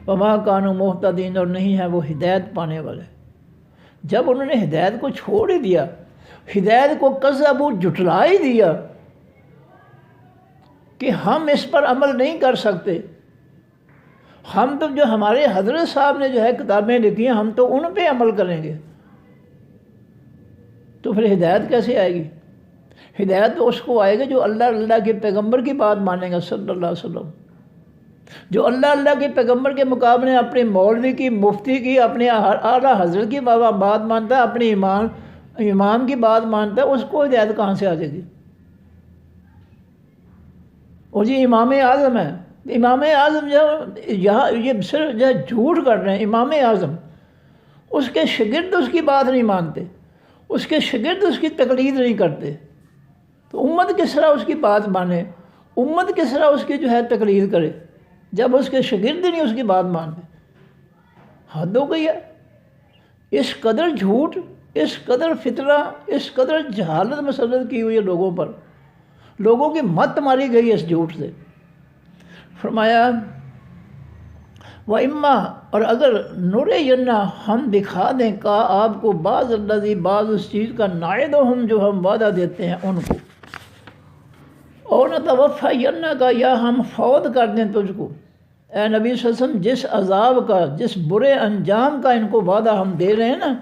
وما کانوا مہتدین، اور نہیں ہے وہ ہدایت پانے والے۔ جب انہوں نے ہدایت کو چھوڑ ہی دیا، ہدایت کو کذبوا جھٹلا ہی دیا کہ ہم اس پر عمل نہیں کر سکتے، ہم تو جو ہمارے حضرت صاحب نے جو ہے کتابیں لکھی ہیں ہم تو ان پہ عمل کریں گے، تو پھر ہدایت کیسے آئے گی؟ ہدایت تو اس کو آئے گا جو اللہ کے پیغمبر کی بات مانے گا صلی اللہ علیہ وسلم، جو اللہ کے پیغمبر کے مقابلے اپنے مولوی کی، مفتی کی، اپنے اعلیٰ حضرت کی بات مانتا ہے، اپنے امام کی بات مانتا ہے، اس کو ہدایت کہاں سے آ جائے گی؟ اور یہ امام اعظم ہے، امام اعظم یہاں یہ صرف جو جھوٹ کر رہے ہیں۔ امام اعظم، اس کے شاگرد اس کی بات نہیں مانتے، اس کے شاگرد اس کی تقلید نہیں کرتے، تو امت کس طرح اس کی بات مانے، امت کس طرح اس کی جو ہے تقلید کرے جب اس کے شاگرد نہیں اس کی بات مانتے؟ حد ہو گئی ہے۔ اس قدر جھوٹ، اس قدر فتنہ، اس قدر جہالت مسلط کی ہوئی ہے لوگوں پر، لوگوں کی مت ماری گئی ہے اس جھوٹ سے۔ فرمایا وَإِمَّا، اور اگر نُرِيَنَّا، ہم دکھا دیں کا آپ کو بعض الذی، بعض اس چیز کا نَعِدُھم، جو ہم وعدہ دیتے ہیں ان کو، اور نَتَوَفَّيَنَّکَ، یا ہم فوت کر دیں تجھ کو، اے نبی صلی اللہ علیہ وسلم، جس عذاب کا، جس برے انجام کا ان کو وعدہ ہم دے رہے ہیں نا،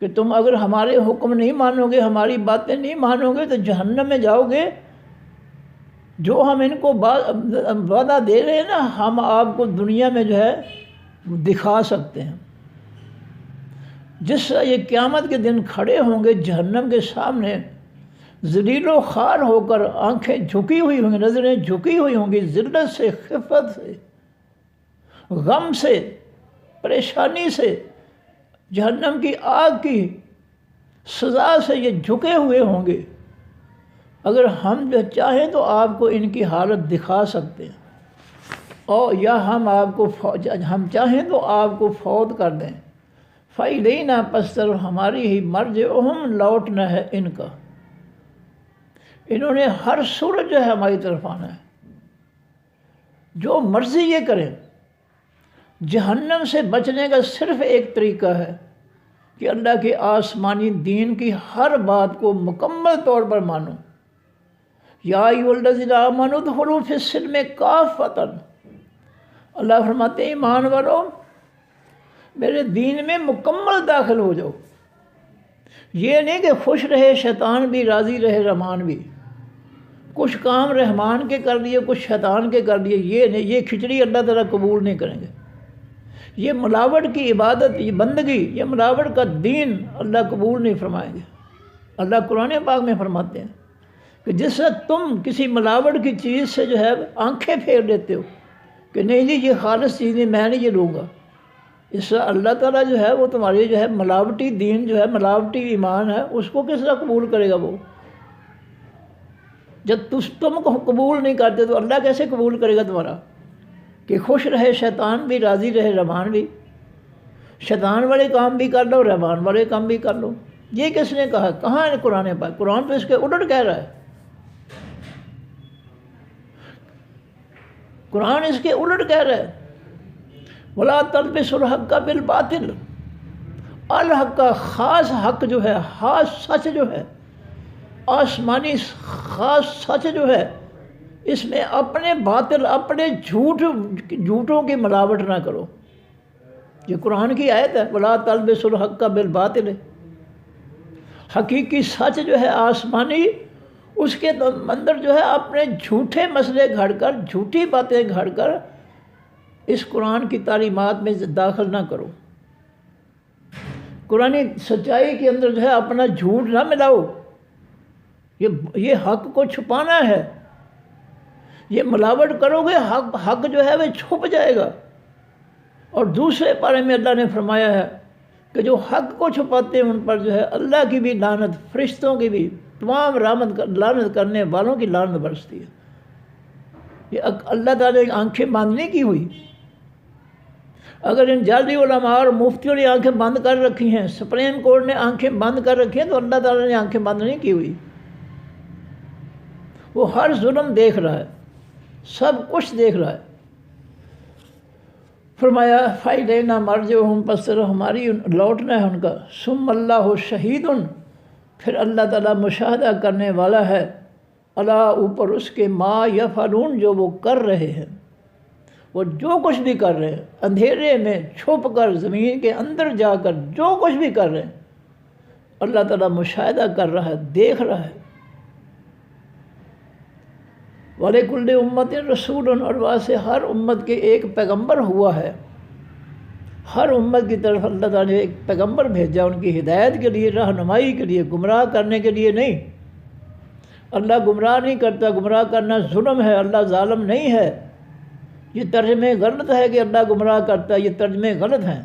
کہ تم اگر ہمارے حکم نہیں مانو گے، ہماری باتیں نہیں مانو گے تو جہنم میں جاؤ گے، جو ہم ان کو وعدہ دے رہے ہیں نا، ہم آپ کو دنیا میں جو ہے دکھا سکتے ہیں۔ جس طرح یہ قیامت کے دن کھڑے ہوں گے جہنم کے سامنے، ذلیل و خوار ہو کر، آنکھیں جھکی ہوئی ہوں گی، نظریں جھکی ہوئی ہوں گی، ذلت سے، خفت سے، غم سے، پریشانی سے، جہنم کی آگ کی سزا سے یہ جھکے ہوئے ہوں گے۔ اگر ہم جو چاہیں تو آپ کو ان کی حالت دکھا سکتے ہیں، اور یا ہم چاہیں تو آپ کو فوت کر دیں۔ فَإِلَيْنَا، پس طرف ہماری ہی مَرْجِعُهُمْ، لوٹنا ہے ان کا، انہوں نے ہر صورت جو ہے ہماری طرف آنا ہے، جو مرضی یہ کریں۔ جہنم سے بچنے کا صرف ایک طریقہ ہے کہ اللہ کے آسمانی دین کی ہر بات کو مکمل طور پر مانو۔ یا ایھا الذین آمنوا ادخلوا فی السلم کافۃ، اللہ فرماتے ہیں ایمان والو میرے دین میں مکمل داخل ہو جاؤ۔ یہ نہیں کہ خوش رہے شیطان بھی، راضی رہے رحمان بھی، کچھ کام رحمان کے کر لیے، کچھ شیطان کے کر لیے، یہ نہیں، یہ کھچڑی اللہ تعالیٰ قبول نہیں کریں گے۔ یہ ملاوٹ کی عبادت، یہ بندگی، یہ ملاوٹ کا دین اللہ قبول نہیں فرمائیں گے۔ اللہ قرآن پاک میں فرماتے ہیں کہ جس سے تم کسی ملاوٹ کی چیز سے جو ہے آنکھیں پھیر لیتے ہو کہ نہیں جی یہ خالص چیز نہیں، میں نہیں یہ لوں گا، اس سے اللہ تعالیٰ جو ہے وہ تمہاری جو ہے ملاوٹی دین جو ہے، ملاوٹی ایمان ہے، اس کو کس طرح قبول کرے گا وہ؟ جب تم کو قبول نہیں کرتے تو اللہ کیسے قبول کرے گا تمہارا؟ کہ خوش رہے شیطان بھی، راضی رہے رحمان بھی، شیطان والے کام بھی کر لو، رحمان والے کام بھی کر لو۔ یہ کس نے کہا؟ کہاں ہے قرآن پاک؟ قرآن تو اس کے الٹ کہہ رہا ہے، قرآن اس کے الٹ کہہ رہا ہے وَلَا تَلْبِسُوا الْحَقَّ بِالْبَاطِلِ، الحق کا خاص حق جو ہے، خاص سچ جو ہے، آسمانی خاص سچ جو ہے، اس میں اپنے باطل، اپنے جھوٹوں کی ملاوٹ نہ کرو۔ یہ قرآن کی آیت ہے وَلَا تَلْبِسُوا الْحَقَّ بِالْبَاطِلِ، حقیقی سچ جو ہے آسمانی، اس کے اندر جو ہے اپنے جھوٹے مسئلے گھڑ کر، جھوٹی باتیں گھڑ کر اس قرآن کی تعلیمات میں داخل نہ کرو۔ قرآن سچائی کے اندر جو ہے اپنا جھوٹ نہ ملاؤ، یہ حق کو چھپانا ہے۔ یہ ملاوٹ کرو گے حق جو ہے وہ چھپ جائے گا، اور دوسرے پارے میں اللہ نے فرمایا ہے کہ جو حق کو چھپاتے ہیں ان پر جو ہے اللہ کی بھی لعنت، فرشتوں کی بھی، تمام لعنت کرنے والوں کی لعنت برستی ہے۔ یہ اللہ تعالیٰ نے آنکھیں بند نہیں کی ہوئی۔ اگر ان جعلی علماء اور مفتیوں نے آنکھیں بند کر رکھی ہیں، سپریم کورٹ نے آنکھیں بند کر رکھی ہیں، تو اللہ تعالیٰ نے آنکھیں بند نہیں کی ہوئی۔ وہ ہر ظلم دیکھ رہا ہے، سب کچھ دیکھ رہا ہے۔ فرمایا فَإِلَيْنَا مَرْجِعُهُمْ، پس طرف ہماری لوٹنا ہے ان کا، ثُمَّ اللَّهُ شَهِيدٌ، پھر اللہ تعالیٰ مشاہدہ کرنے والا ہے، اللہ اوپر اس کے ما یفعلون، جو وہ کر رہے ہیں، وہ جو کچھ بھی کر رہے ہیں، اندھیرے میں چھپ کر، زمین کے اندر جا کر جو کچھ بھی کر رہے ہیں، اللہ تعالیٰ مشاہدہ کر رہا ہے، دیکھ رہا ہے۔ وَلِكُلِّ أُمَّةٍ رَسُولٌ، اور واسطے ہر امت کے ایک پیغمبر ہوا ہے۔ ہر امت کی طرف اللہ تعالیٰ نے ایک پیغمبر بھیجا، ان کی ہدایت کے لیے، رہنمائی کے لیے، گمراہ کرنے کے لیے نہیں۔ اللہ گمراہ نہیں کرتا، گمراہ کرنا ظلم ہے، اللہ ظالم نہیں ہے۔ یہ ترجمے غلط ہے کہ اللہ گمراہ کرتا ہے، یہ ترجمے غلط ہیں۔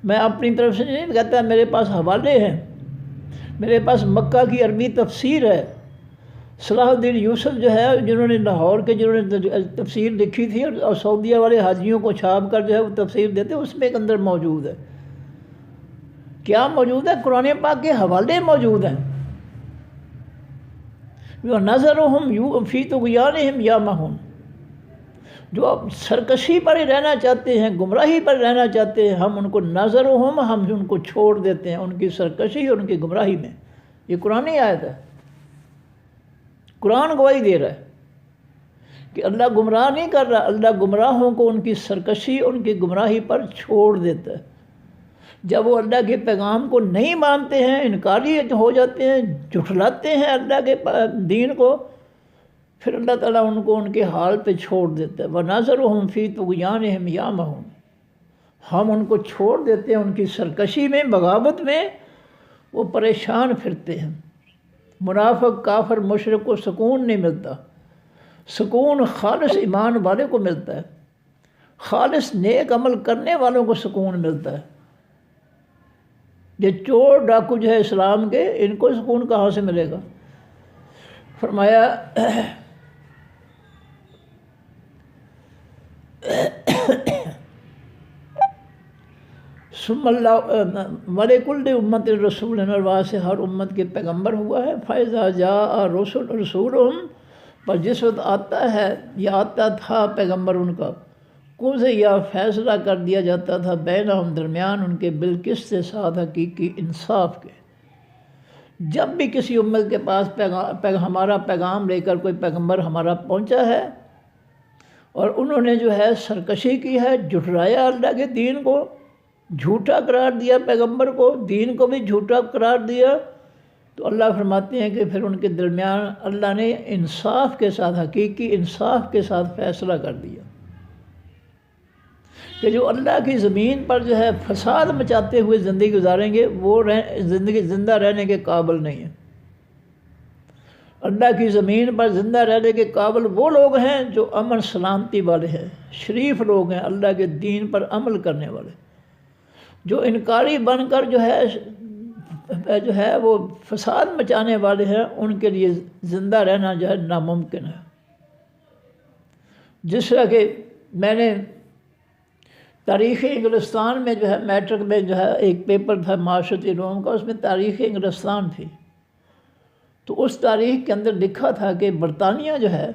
میں اپنی طرف سے نہیں کہتا، میرے پاس حوالے ہیں، میرے پاس مکہ کی عربی تفسیر ہے۔ صلاح الدین یوسف جو ہے، جنہوں نے لاہور کے، جنہوں نے تفسیر لکھی تھی، اور سعودیہ والے حاجیوں کو چھاپ کر جو ہے وہ تفسیر دیتے، اس میں ایک اندر موجود ہے۔ کیا موجود ہے؟ قرآن پاک کے حوالے موجود ہیں۔ وَنَذَرُهُمْ فِي طُغْيَانِهِمْ يَعْمَهُونَ، جو اب سرکشی پر ہی رہنا چاہتے ہیں، گمراہی پر رہنا چاہتے ہیں، ہم ان کو نَذَرُهُمْ، ہم ان کو چھوڑ دیتے ہیں ان کی سرکشی اور ان کی گمراہی میں۔ یہ قرآن آیت ہے، قرآن گواہی دے رہا ہے کہ اللہ گمراہ نہیں کر رہا، اللہ گمراہوں کو ان کی سرکشی، ان کی گمراہی پر چھوڑ دیتا ہے۔ جب وہ اللہ کے پیغام کو نہیں مانتے ہیں، انکاری ہو جاتے ہیں، جھٹلاتے ہیں اللہ کے دین کو، پھر اللہ تعالیٰ ان کو ان کے حال پہ چھوڑ دیتا ہے۔ وَنَذَرُهُمْ فِي طُغْيَانِهِمْ يَعْمَهُونَ، ہم ان کو چھوڑ دیتے ہیں ان کی سرکشی میں، بغاوت میں، وہ پریشان پھرتے ہیں۔ منافق، کافر، مشرک کو سکون نہیں ملتا۔ سکون خالص ایمان والے کو ملتا ہے، خالص نیک عمل کرنے والوں کو سکون ملتا ہے۔ یہ چور ڈاکو جو ہے اسلام کے، ان کو سکون کہاں سے ملے گا؟ فرمایا ثم اللہ وَلِكُلِّ أُمَّةٍ رَسُولٌ، اور وہاں سے ہر امت کے پیغمبر ہوا ہے۔ فَإِذَا جَاءَ رَسُولُهُمْ، پر جس وقت آتا ہے یا آتا تھا پیغمبر ان کا، قُضِیَ، یا فیصلہ کر دیا جاتا تھا، بینہم، درمیان ان کے، بالقسط، ساتھ حقیقی انصاف کے۔ جب بھی کسی امت کے پاس ہمارا پیغام لے کر کوئی پیغمبر ہمارا پہنچا ہے اور انہوں نے جو ہے سرکشی کی ہے، جھٹلایا اللہ کے دین کو، جھوٹا قرار دیا پیغمبر کو، دین کو بھی جھوٹا قرار دیا، تو اللہ فرماتے ہیں کہ پھر ان کے درمیان اللہ نے انصاف کے ساتھ، حقیقی انصاف کے ساتھ فیصلہ کر دیا کہ جو اللہ کی زمین پر جو ہے فساد مچاتے ہوئے زندگی گزاریں گے، وہ زندگی زندہ رہنے کے قابل نہیں ہیں۔ اللہ کی زمین پر زندہ رہنے کے قابل وہ لوگ ہیں جو امن سلامتی والے ہیں، شریف لوگ ہیں، اللہ کے دین پر عمل کرنے والے۔ جو انکاری بن کر جو ہے وہ فساد مچانے والے ہیں، ان کے لیے زندہ رہنا جو ہے ناممکن ہے۔ جس طرح کہ میں نے تاریخ انگلستان میں جو ہے میٹرک میں جو ہے ایک پیپر تھا معاشرتی علوم کا، اس میں تاریخ انگلستان تھی، تو اس تاریخ کے اندر لکھا تھا کہ برطانیہ جو ہے،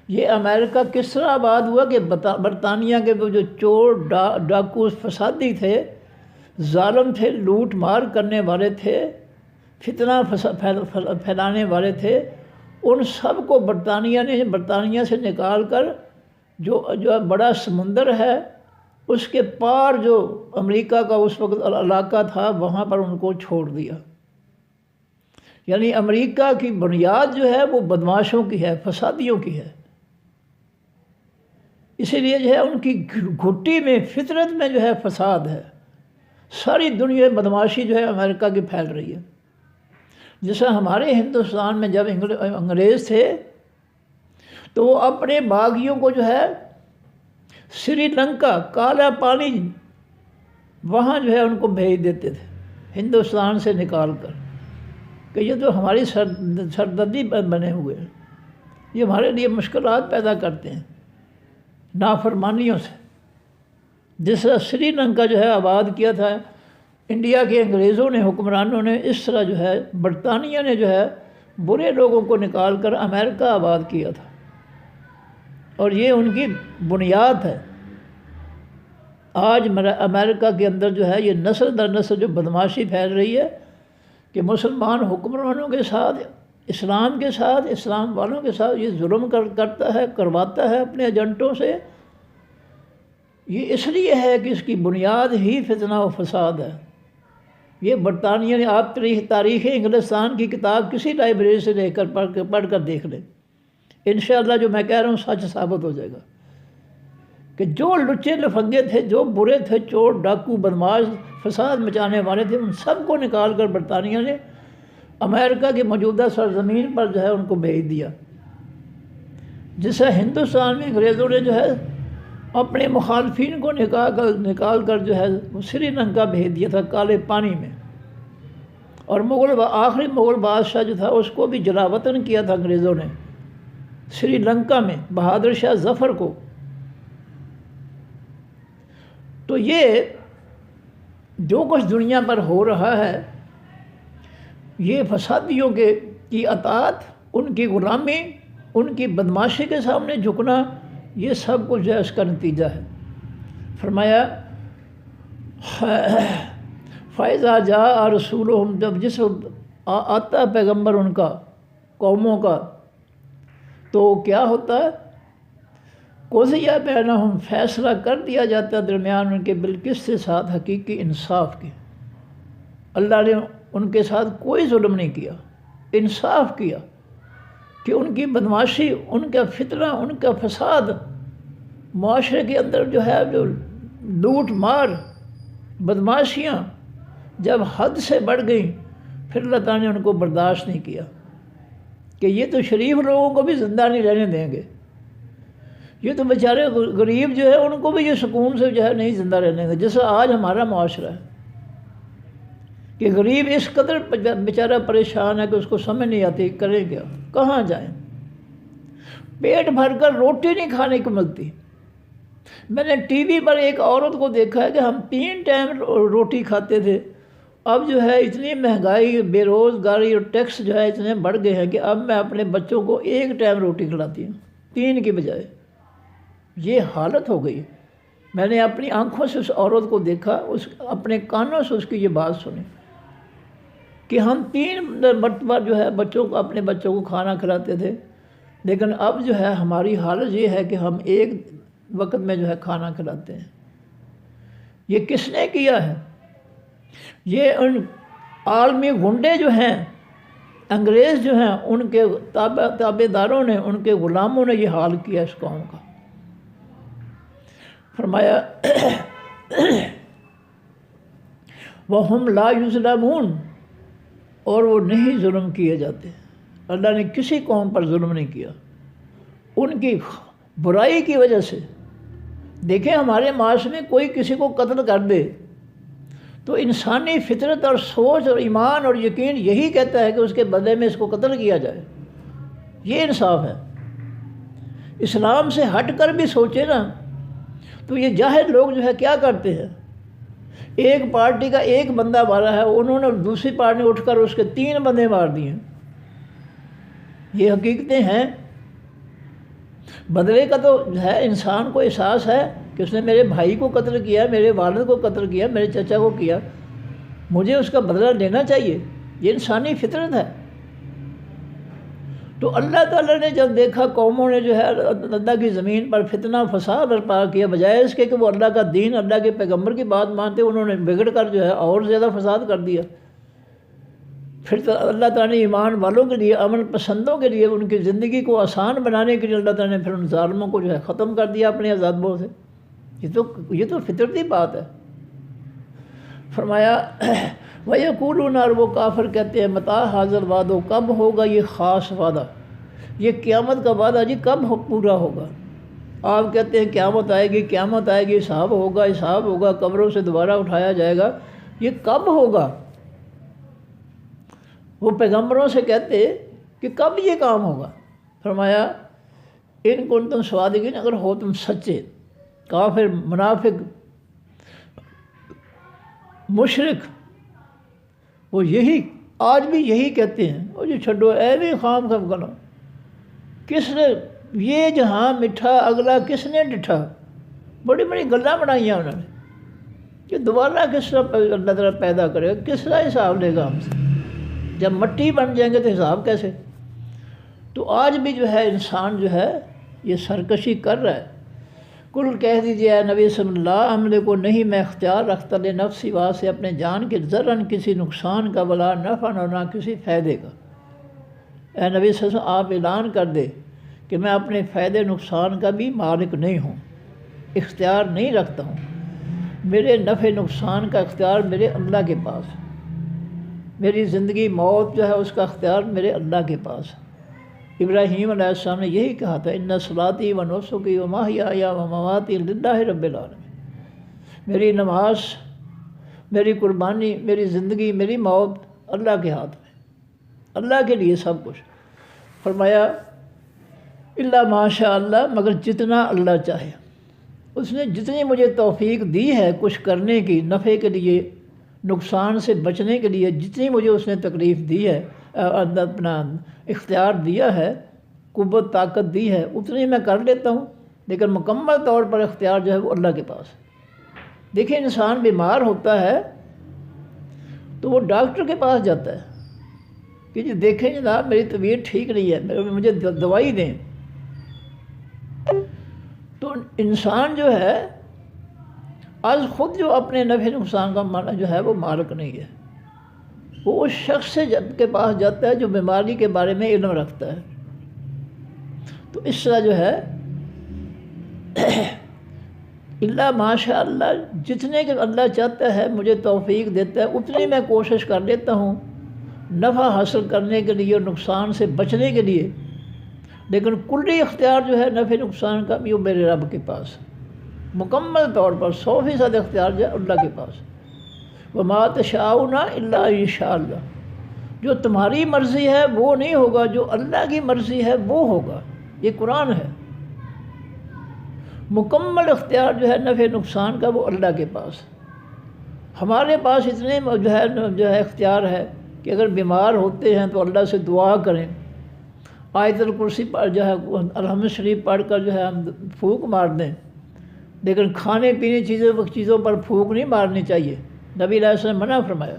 یہ امریکہ کس طرح آباد ہوا کہ برطانیہ کے وہ جو چور ڈاکو فسادی تھے، ظالم تھے، لوٹ مار کرنے والے تھے، فتنہ پھیلانے والے تھے، ان سب کو برطانیہ سے نکال کر جو بڑا سمندر ہے اس کے پار جو امریکہ کا اس وقت علاقہ تھا، وہاں پر ان کو چھوڑ دیا۔ یعنی امریکہ کی بنیاد جو ہے وہ بدماشوں کی ہے، فسادیوں کی ہے۔ اسی لیے جو ہے ان کی گھٹی میں، فطرت میں جو ہے فساد ہے۔ ساری دنیا بدماشی جو ہے امریکہ کی پھیل رہی ہے۔ جیسا ہمارے ہندوستان میں جب انگریز تھے تو وہ اپنے باغیوں کو جو ہے سری لنکا کالا پانی وہاں جو ہے ان کو بھیج دیتے تھے ہندوستان سے نکال کر کہ یہ تو ہماری سردردی بنے ہوئے ہیں، یہ ہمارے لیے مشکلات پیدا کرتے ہیں نافرمانیوں سے۔ جس طرح سری لنکا جو ہے آباد کیا تھا انڈیا کے انگریزوں نے، حکمرانوں نے، اس طرح جو ہے برطانیہ نے جو ہے برے لوگوں کو نکال کر امریکہ آباد کیا تھا، اور یہ ان کی بنیاد ہے۔ آج امریکہ کے اندر جو ہے یہ نسل در نسل جو بدماشی پھیل رہی ہے کہ مسلمان حکمرانوں کے ساتھ، اسلام کے ساتھ، اسلام والوں کے ساتھ یہ ظلم کرتا ہے، کرواتا ہے اپنے ایجنٹوں سے، یہ اس لیے ہے کہ اس کی بنیاد ہی فتنہ و فساد ہے۔ یہ برطانیہ نے، آپ تاریخ انگلستان کی کتاب کسی لائبریری سے لے کر پڑھ کر دیکھ لیں، انشاءاللہ جو میں کہہ رہا ہوں سچ ثابت ہو جائے گا کہ جو لچے لفنگے تھے، جو برے تھے، چور ڈاکو بدماش فساد مچانے والے تھے، ان سب کو نکال کر برطانیہ نے امریکہ کی موجودہ سرزمین پر جو ہے ان کو بھیج دیا۔ جسے ہندوستان میں انگریزوں نے جو ہے اپنے مخالفین کو نکال کر جو ہے سری لنکا بھیج دیا تھا کالے پانی میں، اور آخری مغل بادشاہ جو تھا اس کو بھی جلا وطن کیا تھا انگریزوں نے سری لنکا میں، بہادر شاہ ظفر کو۔ تو یہ جو کچھ دنیا پر ہو رہا ہے، یہ فسادیوں کی اطاعت، ان کی غلامی، ان کی بدماشی کے سامنے جھکنا، یہ سب کچھ جو ہے اس کا نتیجہ ہے۔ فرمایا فَإِذَا جَاءَ رَسُولُهُمْ، جب جس آتا ہے پیغمبر ان کا، قوموں کا، تو کیا ہوتا ہے؟ قُضِیَ بَیْنَهُمْ، فیصلہ کر دیا جاتا ہے درمیان ان کے بالقسط کے ساتھ، حقیقی انصاف کے۔ اللہ نے ان کے ساتھ کوئی ظلم نہیں کیا، انصاف کیا کہ ان کی بدماشی، ان کا فتنہ، ان کا فساد، معاشرے کے اندر جو ہے جو لوٹ مار، بدماشیاں جب حد سے بڑھ گئیں، پھر اللہ تعالیٰ نے ان کو برداشت نہیں کیا کہ یہ تو شریف لوگوں کو بھی زندہ نہیں رہنے دیں گے، یہ تو بیچارے غریب جو ہے ان کو بھی یہ سکون سے جو ہے نہیں زندہ رہنے دیں گے، جیسا آج ہمارا معاشرہ ہے کہ غریب اس قدر بیچارہ پریشان ہے کہ اس کو سمجھ نہیں آتی کریں کیا، کہاں جائیں، پیٹ بھر کر روٹی نہیں کھانے کو ملتی۔ میں نے ٹی وی پر ایک عورت کو دیکھا ہے کہ ہم 3 ٹائم روٹی کھاتے تھے، اب جو ہے اتنی مہنگائی، بے روزگاری اور ٹیکس جو ہے اتنے بڑھ گئے ہیں کہ اب میں اپنے بچوں کو 1 ٹائم روٹی کھلاتی ہوں، 3 کی بجائے۔ یہ حالت ہو گئی۔ میں نے اپنی آنکھوں سے اس عورت کو دیکھا، اپنے کانوں سے اس کی یہ بات سنی کہ ہم 3 مرتبہ جو ہے بچوں کو، اپنے بچوں کو کھانا کھلاتے تھے، لیکن اب جو ہے ہماری حالت یہ ہے کہ ہم 1 وقت میں جو ہے کھانا کھلاتے ہیں۔ یہ کس نے کیا ہے؟ یہ ان عالمی گنڈے جو ہیں، انگریز جو ہیں، ان کے تابع داروں نے، ان کے غلاموں نے یہ حال کیا اس قوم کا۔ فرمایا وَهُمْ لَا يُظْلَمُونَ، اور وہ نہیں ظلم کیے جاتے۔ اللہ نے کسی قوم پر ظلم نہیں کیا ان کی برائی کی وجہ سے۔ دیکھیں ہمارے معاشرے میں کوئی کسی کو قتل کر دے تو انسانی فطرت اور سوچ اور ایمان اور یقین یہی کہتا ہے کہ اس کے بدلے میں اس کو قتل کیا جائے، یہ انصاف ہے۔ اسلام سے ہٹ کر بھی سوچے نا تو یہ جاہل لوگ جو ہے کیا کرتے ہیں، ایک پارٹی کا 1 بندہ مارا ہے، انہوں نے دوسری پارٹی اٹھ کر اس کے 3 بندے مار دیے۔ یہ حقیقتیں ہیں۔ بدلے کا تو ہے، انسان کو احساس ہے کہ اس نے میرے بھائی کو قتل کیا، میرے والد کو قتل کیا، میرے چچا کو کیا، مجھے اس کا بدلہ لینا چاہیے، یہ انسانی فطرت ہے۔ تو اللہ تعالیٰ نے جب دیکھا قوموں نے جو ہے اللہ کی زمین پر فتنہ فساد برپا کیا، بجائے اس کے کہ وہ اللہ کا دین، اللہ کے پیغمبر کی بات مانتے، انہوں نے بگڑ کر جو ہے اور زیادہ فساد کر دیا۔ پھر تو اللہ تعالیٰ نے ایمان والوں کے لیے، امن پسندوں کے لیے، ان کی زندگی کو آسان بنانے کے لیے اللہ تعالیٰ نے پھر ان ظالموں کو جو ہے ختم کر دیا اپنے عذابوں سے۔ یہ تو فطرتی بات ہے۔ فرمایا وَيَقُولُونَ، اور وہ کافر کہتے ہیں مَتَىٰ هَٰذَا الْوَعْدُ، کب ہوگا یہ خاص وعدہ، یہ قیامت کا وعدہ جی کب پورا ہوگا؟ آپ کہتے ہیں قیامت آئے گی، قیامت آئے گی، حساب ہوگا، حساب ہوگا، قبروں سے دوبارہ اٹھایا جائے گا، یہ کب ہوگا؟ وہ پیغمبروں سے کہتے کہ کب یہ کام ہوگا؟ فرمایا ان کنتم صادقین، اگر ہو تم سچے۔ کافر، منافق، مشرک وہ یہی آج بھی یہی کہتے ہیں، وہ جو چھڈو اے بھی خام خام کرو، کس نے یہ جہاں مٹھا اگلا کس نے ڈٹھا، بڑی بڑی گلاں بنائیاں انہوں نے کہ دوبارہ کس طرح اللہ تعالیٰ پیدا کرے گا، کس طرح حساب لے گا ہم سے، جب مٹی بن جائیں گے تو حساب کیسے؟ تو آج بھی جو ہے انسان جو ہے یہ سرکشی کر رہا ہے۔ کل کہہ دیجیے اے نبی صلی اللہ، حملے کو نہیں میں اختیار رکھتا لے نفسی واسطے اپنے جان کے ذرن کسی نقصان کا، ولا نفع نہ کسی فائدے کا۔ اے نبی صلی اللہ علیہ وسلم آپ اعلان کر دے کہ میں اپنے فائدے نقصان کا بھی مالک نہیں ہوں، اختیار نہیں رکھتا ہوں، میرے نفع نقصان کا اختیار میرے اللہ کے پاس، میری زندگی موت جو ہے اس کا اختیار میرے اللہ کے پاس۔ ابراہیم علیہ السلام نے یہی کہا تھا ان صلاتی و نسکی و محیای و مماتی للہ رب العالمین، میری نماز، میری قربانی، میری زندگی، میری موت اللہ کے ہاتھ میں، اللہ کے لیے سب کچھ۔ فرمایا الا ماشاء اللہ، مگر جتنا اللہ چاہے، اس نے جتنی مجھے توفیق دی ہے کچھ کرنے کی، نفع کے لیے، نقصان سے بچنے کے لیے، جتنی مجھے اس نے تکلیف دی ہے، اپنا اختیار دیا ہے، قوت طاقت دی ہے، اتنی میں کر لیتا ہوں، لیکن مکمل طور پر اختیار جو ہے وہ اللہ کے پاس۔ دیکھیں انسان بیمار ہوتا ہے تو وہ ڈاکٹر کے پاس جاتا ہے کہ جی دیکھیں جناب میری طبیعت ٹھیک نہیں ہے، مجھے دوائی دیں۔ تو انسان جو ہے آج خود جو اپنے نفع نقصان کا جو ہے وہ مالک نہیں ہے، وہ اس شخص کے پاس جاتا ہے جو بیماری کے بارے میں علم رکھتا ہے۔ تو اس طرح جو ہے اللہ ماشاء اللہ، جتنے کہ اللہ چاہتا ہے مجھے توفیق دیتا ہے اتنی میں کوشش کر لیتا ہوں نفع حاصل کرنے کے لیے اور نقصان سے بچنے کے لیے، لیکن کلی اختیار جو ہے نفع نقصان کا بھی وہ میرے رب کے پاس، مکمل طور پر 100% اختیار جو ہے اللہ کے پاس۔ وما تشاؤون الا ان شاء اللہ، جو تمہاری مرضی ہے وہ نہیں ہوگا، جو اللہ کی مرضی ہے وہ ہوگا، یہ قرآن ہے۔ مکمل اختیار جو ہے نفع نقصان کا وہ اللہ کے پاس۔ ہمارے پاس اتنے جو ہے اختیار ہے کہ اگر بیمار ہوتے ہیں تو اللہ سے دعا کریں، آیت الکرسی پر جو ہے الحمد شریف پڑھ کر جو ہے ہم پھونک مار دیں، لیکن کھانے پینے چیزوں پر پھونک نہیں مارنی چاہیے، نبی علیہ السلام منع فرمایا۔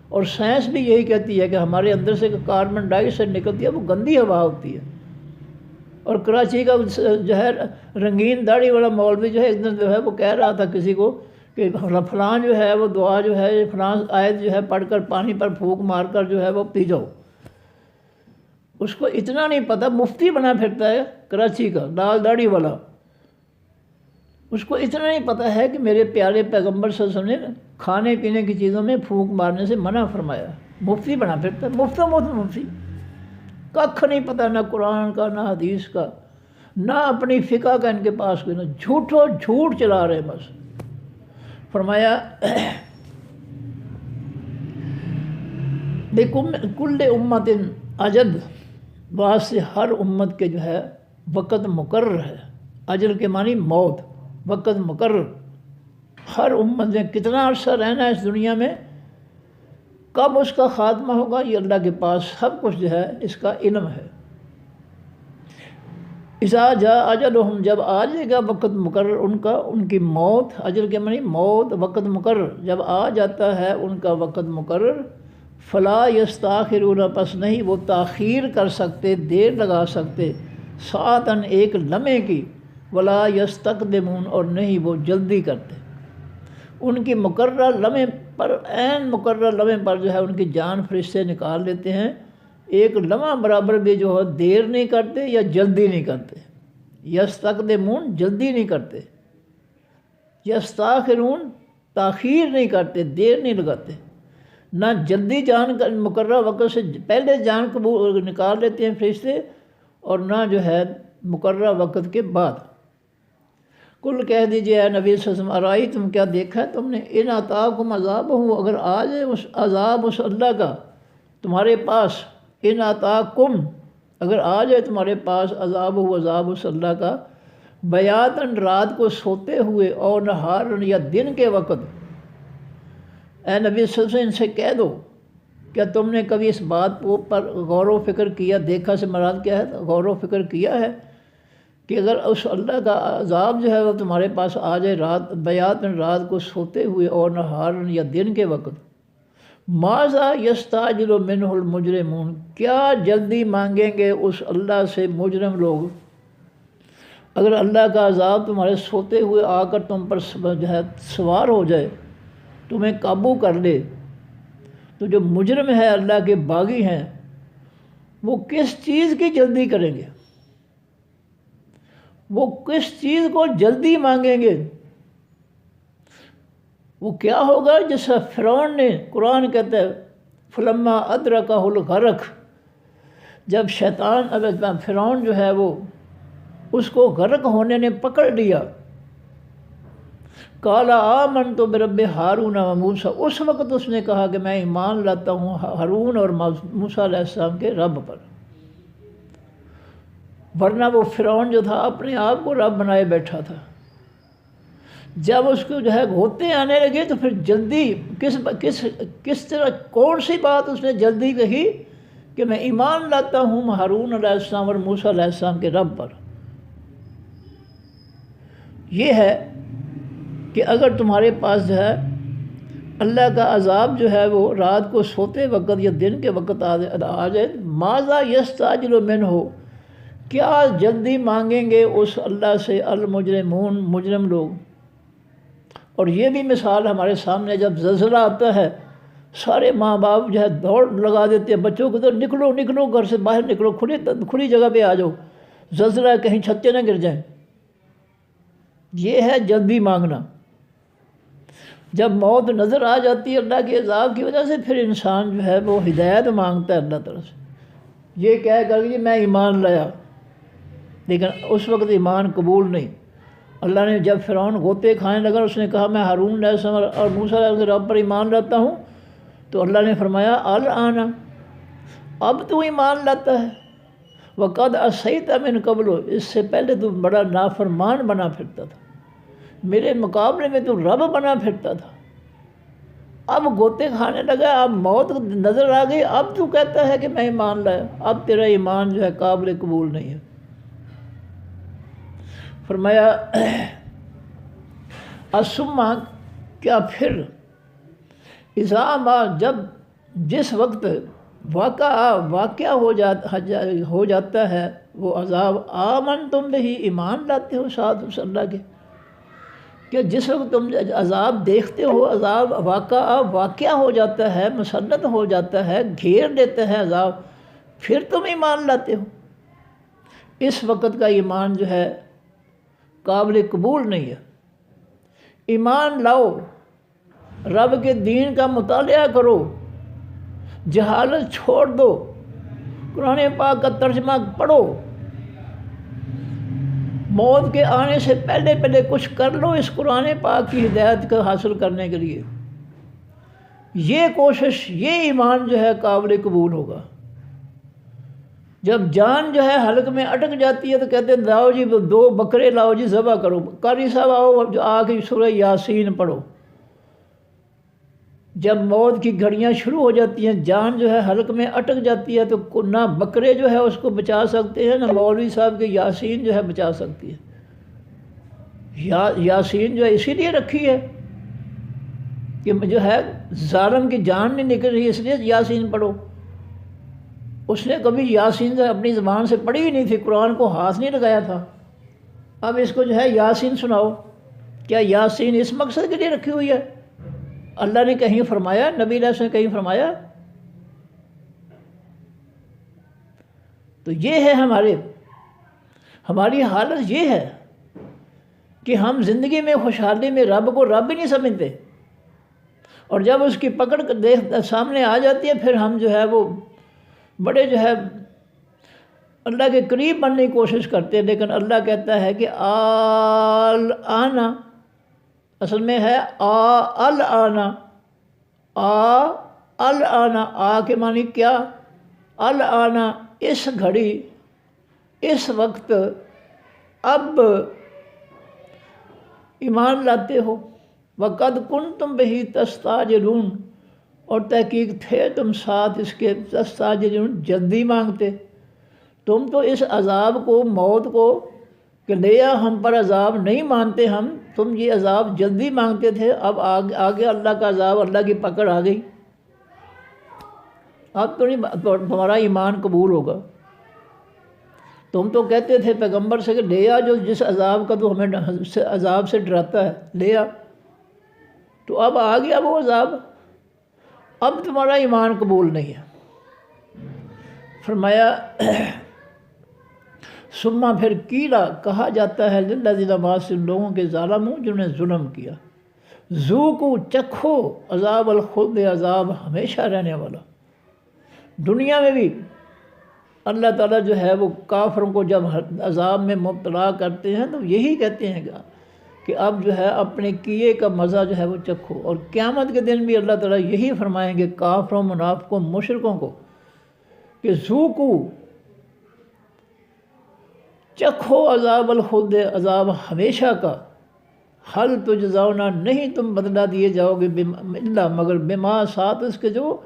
اور سائنس بھی یہی کہتی ہے کہ ہمارے اندر سے کاربن ڈائی آکسائڈ نکلتی ہے وہ گندی ہوا ہوتی ہے۔ اور کراچی کا جو ہے رنگین داڑھی والا مولوی جو ہے ایک دن جو ہے وہ کہہ رہا تھا کسی کو کہ فلاں جو ہے وہ دعا جو ہے فلاں آیت جو ہے پڑھ کر پانی پر پھونک مار کر جو ہے وہ پی جاؤ۔ اس کو اتنا نہیں پتہ، مفتی بنا پھرتا ہے کراچی کا لال داڑھی والا، اس کو اتنا نہیں پتہ ہے کہ میرے پیارے پیغمبر صلی اللہ علیہ وسلم نے کھانے پینے کی چیزوں میں پھونک مارنے سے منع فرمایا۔ مفتی بنا پھرتا ہے، مفتی ککھ نہیں پتہ، نہ قرآن کا، نہ حدیث کا، نہ اپنی فقہ کا ان کے پاس کوئی، نہ جھوٹ چلا رہے بس۔ فرمایا کل امت اجل، بعض سے ہر امت کے جو ہے وقت مقرر ہے، اجل کے معنی موت، وقت مقرر۔ ہر امت نے کتنا عرصہ رہنا ہے اس دنیا میں، کب اس کا خاتمہ ہوگا یہ اللہ کے پاس سب کچھ جو ہے اس کا علم ہے۔ اذا جاء اجلہم، جب آ جائے گا وقت مقرر ان کا، ان کی موت، اجل کے معنی موت، وقت مقرر، جب آ جاتا ہے ان کا وقت مقرر، فلا یستاخرون، پس نہیں وہ تاخیر کر سکتے، دیر لگا سکتے، ساعتاً ایک لمحے کی، ولا یستقدمون، اور نہیں وہ جلدی کرتے۔ ان کی مقررہ لمحے پر، عین مقررہ لمحے پر جو ہے ان کی جان فرشتے نکال لیتے ہیں، ایک لمحہ برابر بھی جو ہے دیر نہیں کرتے یا جلدی نہیں کرتے۔ یستقدمون جلدی نہیں کرتے، یستاخرون تاخیر نہیں کرتے، دیر نہیں لگاتے، نہ جلدی جان مقررہ وقت سے پہلے جان قبول نکال لیتے ہیں فرشتے، اور نہ جو ہے مقررہ وقت کے بعد۔ کل کہہ دیجیے اے نبی صلی اللہ علیہ وسلم، ارائی تم کیا دیکھا ہے تم نے، ان آتاکم عذاب ہو، اگر آ جائے اس عذاب اس اللہ کا تمہارے پاس، ان آتاکم اگر آ جائے تمہارے پاس عذاب ہو، عذاب اس اللہ کا، بیاتن رات کو سوتے ہوئے، اور نہارن یا دن کے وقت، اے نبی صلی اللہ علیہ وسلم ان سے کہہ دو، کیا تم نے کبھی اس بات پر غور و فکر کیا، دیکھا سے مراد کیا ہے، غور و فکر کیا ہے کہ اگر اس اللہ کا عذاب جو ہے وہ تمہارے پاس آ جائے رات بیاتن رات کو سوتے ہوئے، اور نہارن یا دن کے وقت، ماذا یستعجل منہ المجرمون، کیا جلدی مانگیں گے اس اللہ سے مجرم لوگ، اگر اللہ کا عذاب تمہارے سوتے ہوئے آ کر تم پر جو ہے سوار ہو جائے، تمہیں قابو کر لے، تو جو مجرم ہے اللہ کے باغی ہیں وہ کس چیز کی جلدی کریں گے، وہ کس چیز کو جلدی مانگیں گے، وہ کیا ہوگا جس کا فرعون نے، قرآن کہتا ہے فلما ادرکہ الغرق، جب شیطان فرعون جو ہے وہ اس کو غرق ہونے نے پکڑ لیا، قال آمنت برب ہارون و موسیٰ، اس وقت اس نے کہا کہ میں ایمان لاتا ہوں ہارون اور موسیٰ علیہ السلام کے رب پر، ورنہ وہ فرعون جو تھا اپنے آپ کو رب بنائے بیٹھا تھا۔ جب اس کو جو ہے گھوتے آنے لگے تو پھر جلدی کس طرح کون سی بات اس نے جلدی کہی کہ میں ایمان لاتا ہوں ہارون علیہ السلام اور موسیٰ علیہ السلام کے رب پر۔ یہ ہے کہ اگر تمہارے پاس جو ہے اللہ کا عذاب جو ہے وہ رات کو سوتے وقت یا دن کے وقت آ جائے، ماذا یستعجل منہ، کیا جلدی مانگیں گے اس اللہ سے المجرمون، مجرم لوگ۔ اور یہ بھی مثال ہمارے سامنے، جب زلزلہ آتا ہے سارے ماں باپ جو ہے دوڑ لگا دیتے ہیں بچوں کو، تو نکلو نکلو گھر سے باہر نکلو، کھلی جگہ پہ آ جاؤ، زلزلہ ہے کہیں چھتے نہ گر جائیں۔ یہ ہے جلدی مانگنا۔ جب موت نظر آ جاتی ہے اللہ کے عذاب کی وجہ سے، پھر انسان جو ہے وہ ہدایت مانگتا ہے اللہ تعالیٰ سے، یہ کہہ کر کہ میں ایمان لایا، لیکن اس وقت ایمان قبول نہیں۔ اللہ نے جب فرعون غوطے کھانے لگا، اس نے کہا میں ہارون علیہ السلام اور موسیٰ علیہ السلام کے رب پر ایمان لاتا ہوں، تو اللہ نے فرمایا الآن، اب تو ایمان لاتا ہے، وقد عصیت من قبل، اس سے پہلے تو بڑا نافرمان بنا پھرتا تھا، میرے مقابلے میں تو رب بنا پھرتا تھا، اب غوطے کھانے لگا، اب موت نظر آ گئی، اب تو کہتا ہے کہ میں ایمان لایا، اب تیرا ایمان جو ہے قابل قبول نہیں ہے۔ فرمایا الثم، کیا پھر، اذا ما، جب جس وقت واقعہ ہو جاتا ہے وہ عذاب، آمن تم بہی، ایمان لاتے ہو ساتھ اس اللہ کے، کہ جس وقت تم عذاب دیکھتے ہو، عذاب واقعہ ہو جاتا ہے، مسلط ہو جاتا ہے، گھیر لیتا ہے عذاب، پھر تم ایمان لاتے ہو، اس وقت کا ایمان جو ہے قابل قبول نہیں ہے۔ ایمان لاؤ، رب کے دین کا مطالعہ کرو، جہالت چھوڑ دو، قرآن پاک کا ترجمہ پڑھو، موت کے آنے سے پہلے کچھ کر لو اس قرآن پاک کی ہدایت کو حاصل کرنے کے لیے، یہ کوشش، یہ ایمان جو ہے قابل قبول ہوگا۔ جب جان جو ہے حلق میں اٹک جاتی ہے تو کہتے ہیں لاؤ جی 2 بکرے لاؤ جی ذبح کرو، قاری صاحب آؤ جو آ کے سورہ یاسین پڑھو۔ جب موت کی گھڑیاں شروع ہو جاتی ہیں، جان جو ہے حلق میں اٹک جاتی ہے، تو نہ بکرے جو ہے اس کو بچا سکتے ہیں، نہ مولوی صاحب کے یاسین جو ہے بچا سکتی ہے۔ یاسین جو ہے اسی لیے رکھی ہے کہ جو ہے ظالم کی جان نہیں نکل رہی، اس لیے یاسین پڑھو۔ اس نے کبھی یاسین سے اپنی زبان سے پڑھی ہی نہیں تھی، قرآن کو ہاتھ نہیں لگایا تھا، اب اس کو جو ہے یاسین سناؤ۔ کیا یاسین اس مقصد کے لیے رکھی ہوئی ہے؟ اللہ نے کہیں فرمایا، نبی علیہ السلام نے کہیں فرمایا؟ تو یہ ہے ہماری حالت یہ ہے کہ ہم زندگی میں خوشحالی میں رب کو رب ہی نہیں سمجھتے، اور جب اس کی پکڑ سامنے آ جاتی ہے، پھر ہم جو ہے وہ بڑے جو ہے اللہ کے قریب بننے کی کوشش کرتے ہیں، لیکن اللہ کہتا ہے کہ آنا، اصل میں ہے آنا، آنا، آ کے معنی کیا؟ آنا، اس گھڑی، اس وقت، اب ایمان لاتے ہو۔ وَقَدْ كُنْتُمْ بِهِ تَسْتَعْجِلُونَ، اور تحقیق تھے تم ساتھ اس کے تستعجلون، جلدی مانگتے۔ تم تو اس عذاب کو، موت کو کہ لیا ہم پر عذاب نہیں مانتے ہم، تم یہ عذاب جلدی مانگتے تھے، اب آگے اللہ کا عذاب، اللہ کی پکڑ آ گئی، اب تو نہیں تمہارا ایمان قبول ہوگا۔ تم تو کہتے تھے پیغمبر سے کہ لیا جو جس عذاب کا تو ہمیں عذاب سے ڈراتا ہے، لیا، تو اب آ گیا وہ عذاب، اب تمہارا ایمان قبول نہیں ہے۔ فرمایا ثم پھر کیلا، کہا جاتا ہے للذین بعض لوگوں کے ظالموں جنہوں نے ظلم کیا، ذوقوا، چکھو، عذاب الخلد، عذاب ہمیشہ رہنے والا۔ دنیا میں بھی اللہ تعالیٰ جو ہے وہ کافروں کو جب عذاب میں مبتلا کرتے ہیں تو یہی کہتے ہیں کہ اب جو ہے اپنے کیے کا مزہ جو ہے وہ چکھو، اور قیامت کے دن بھی اللہ تعالیٰ یہی فرمائیں گے کافروں، منافقوں، مشرکوں کو کہ ذوقوا، چکھو عذاب الخلد، عذاب ہمیشہ کا، حل تجزون، نہیں تم بدلہ دیے جاؤ گے، الا مگر بما، ساتھ اس کے جو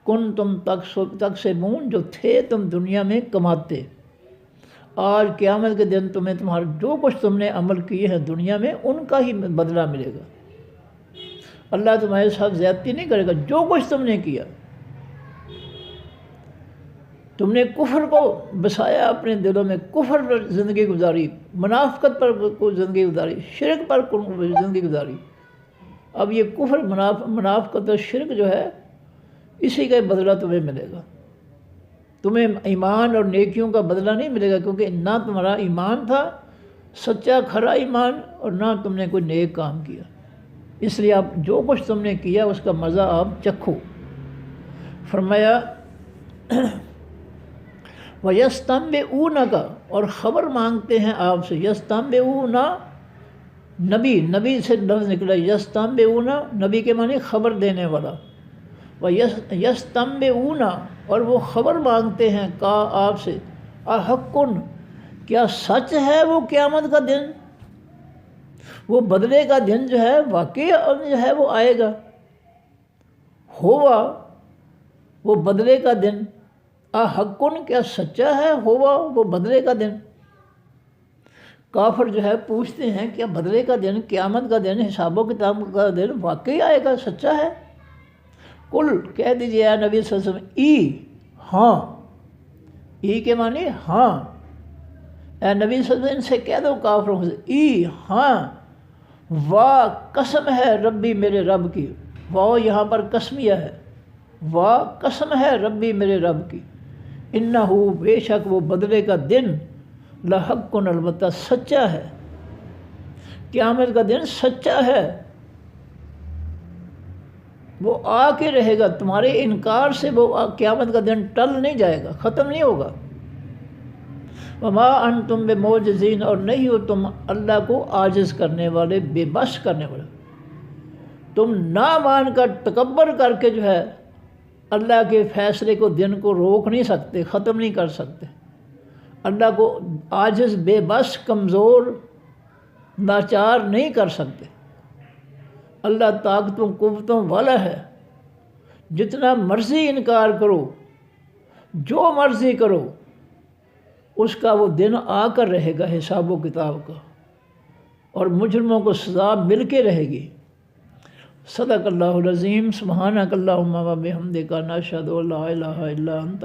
کن تم تکسبون، جو تھے تم دنیا میں کماتے۔ آج قیامت کے دن تمہیں تمہارا جو کچھ تم نے عمل کیے ہیں دنیا میں ان کا ہی بدلہ ملے گا۔ اللہ تمہارے ساتھ زیادتی نہیں کرے گا، جو کچھ تم نے کیا، تم نے کفر کو بسایا اپنے دلوں میں، کفر پر زندگی گزاری، منافقت پر زندگی گزاری، شرک پر زندگی گزاری، اب یہ کفر، منافقت اور شرک جو ہے اسی کا بدلہ تمہیں ملے گا، تمہیں ایمان اور نیکیوں کا بدلہ نہیں ملے گا، کیونکہ نہ تمہارا ایمان تھا سچا کھرا ایمان، اور نہ تم نے کوئی نیک کام کیا، اس لیے آپ جو کچھ تم نے کیا اس کا مزہ آپ چکھو۔ فرمایا وَيَسْتَنبِئُونَكَ، اور خبر مانگتے ہیں آپ سے، یستنبئون، نبی سے لفظ نکلا، یستنبئون، نبی کے معنی خبر دینے والا، یستنبئون، اور وہ خبر مانگتے ہیں کا آپ سے، احقٌ، کیا سچ ہے وہ قیامت کا دن، وہ بدلے کا دن جو ہے واقعی جو ہے وہ آئے گا، ہوا وہ بدلے کا دن، احقٌ، کیا سچا ہے، ہوا وہ بدلے کا دن۔ کافر جو ہے پوچھتے ہیں کیا بدلے کا دن، قیامت کا دن، حساب و کتاب کا دن واقعی آئے گا، سچا ہے؟ کل، کہہ دیجیے اے نبی صلی اللہ علیہ وسلم، ہاں، ای کے معنی ہاں، اے نبی صلی اللہ علیہ وسلم ان سے کہہ دو کافروں سے، ہاں، واہ، قسم ہے ربی، میرے رب کی، واہ یہاں پر قسمیہ ہے، واہ قسم ہے ربی، میرے رب کی، انہو، بے شک وہ بدلے کا دن، لحق، البتہ سچا ہے، قیامت کا دن سچا ہے، وہ آ کے رہے گا، تمہارے انکار سے وہ قیامت کا دن ٹل نہیں جائے گا، ختم نہیں ہوگا۔ وما انتم بمعجزین، اور نہیں ہو تم اللہ کو عاجز کرنے والے، بے بس کرنے والے، تم نہ مان کر، تکبر کر کے جو ہے اللہ کے فیصلے کو، دن کو روک نہیں سکتے، ختم نہیں کر سکتے، اللہ کو عاجز، بے بس، کمزور، لاچار نہیں کر سکتے۔ اللہ طاقتوں قوتوں والا ہے، جتنا مرضی انکار کرو، جو مرضی کرو، اس کا وہ دن آ کر رہے گا حساب و کتاب کا، اور مجرموں کو سزا مل کے رہے گی۔ صدق اللہ العظیم، سبحانک اللہم و بحمدک، نشہد ان لا الہ الا انت،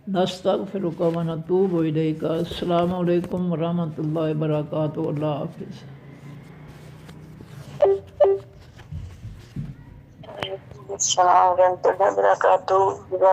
نستغفرک و نتوب الیک۔ السلام علیکم ورحمۃ اللہ وبرکاتہ، اللہ حافظ۔ السلام علیکم ورحمۃ اللہ وبرکاتہ۔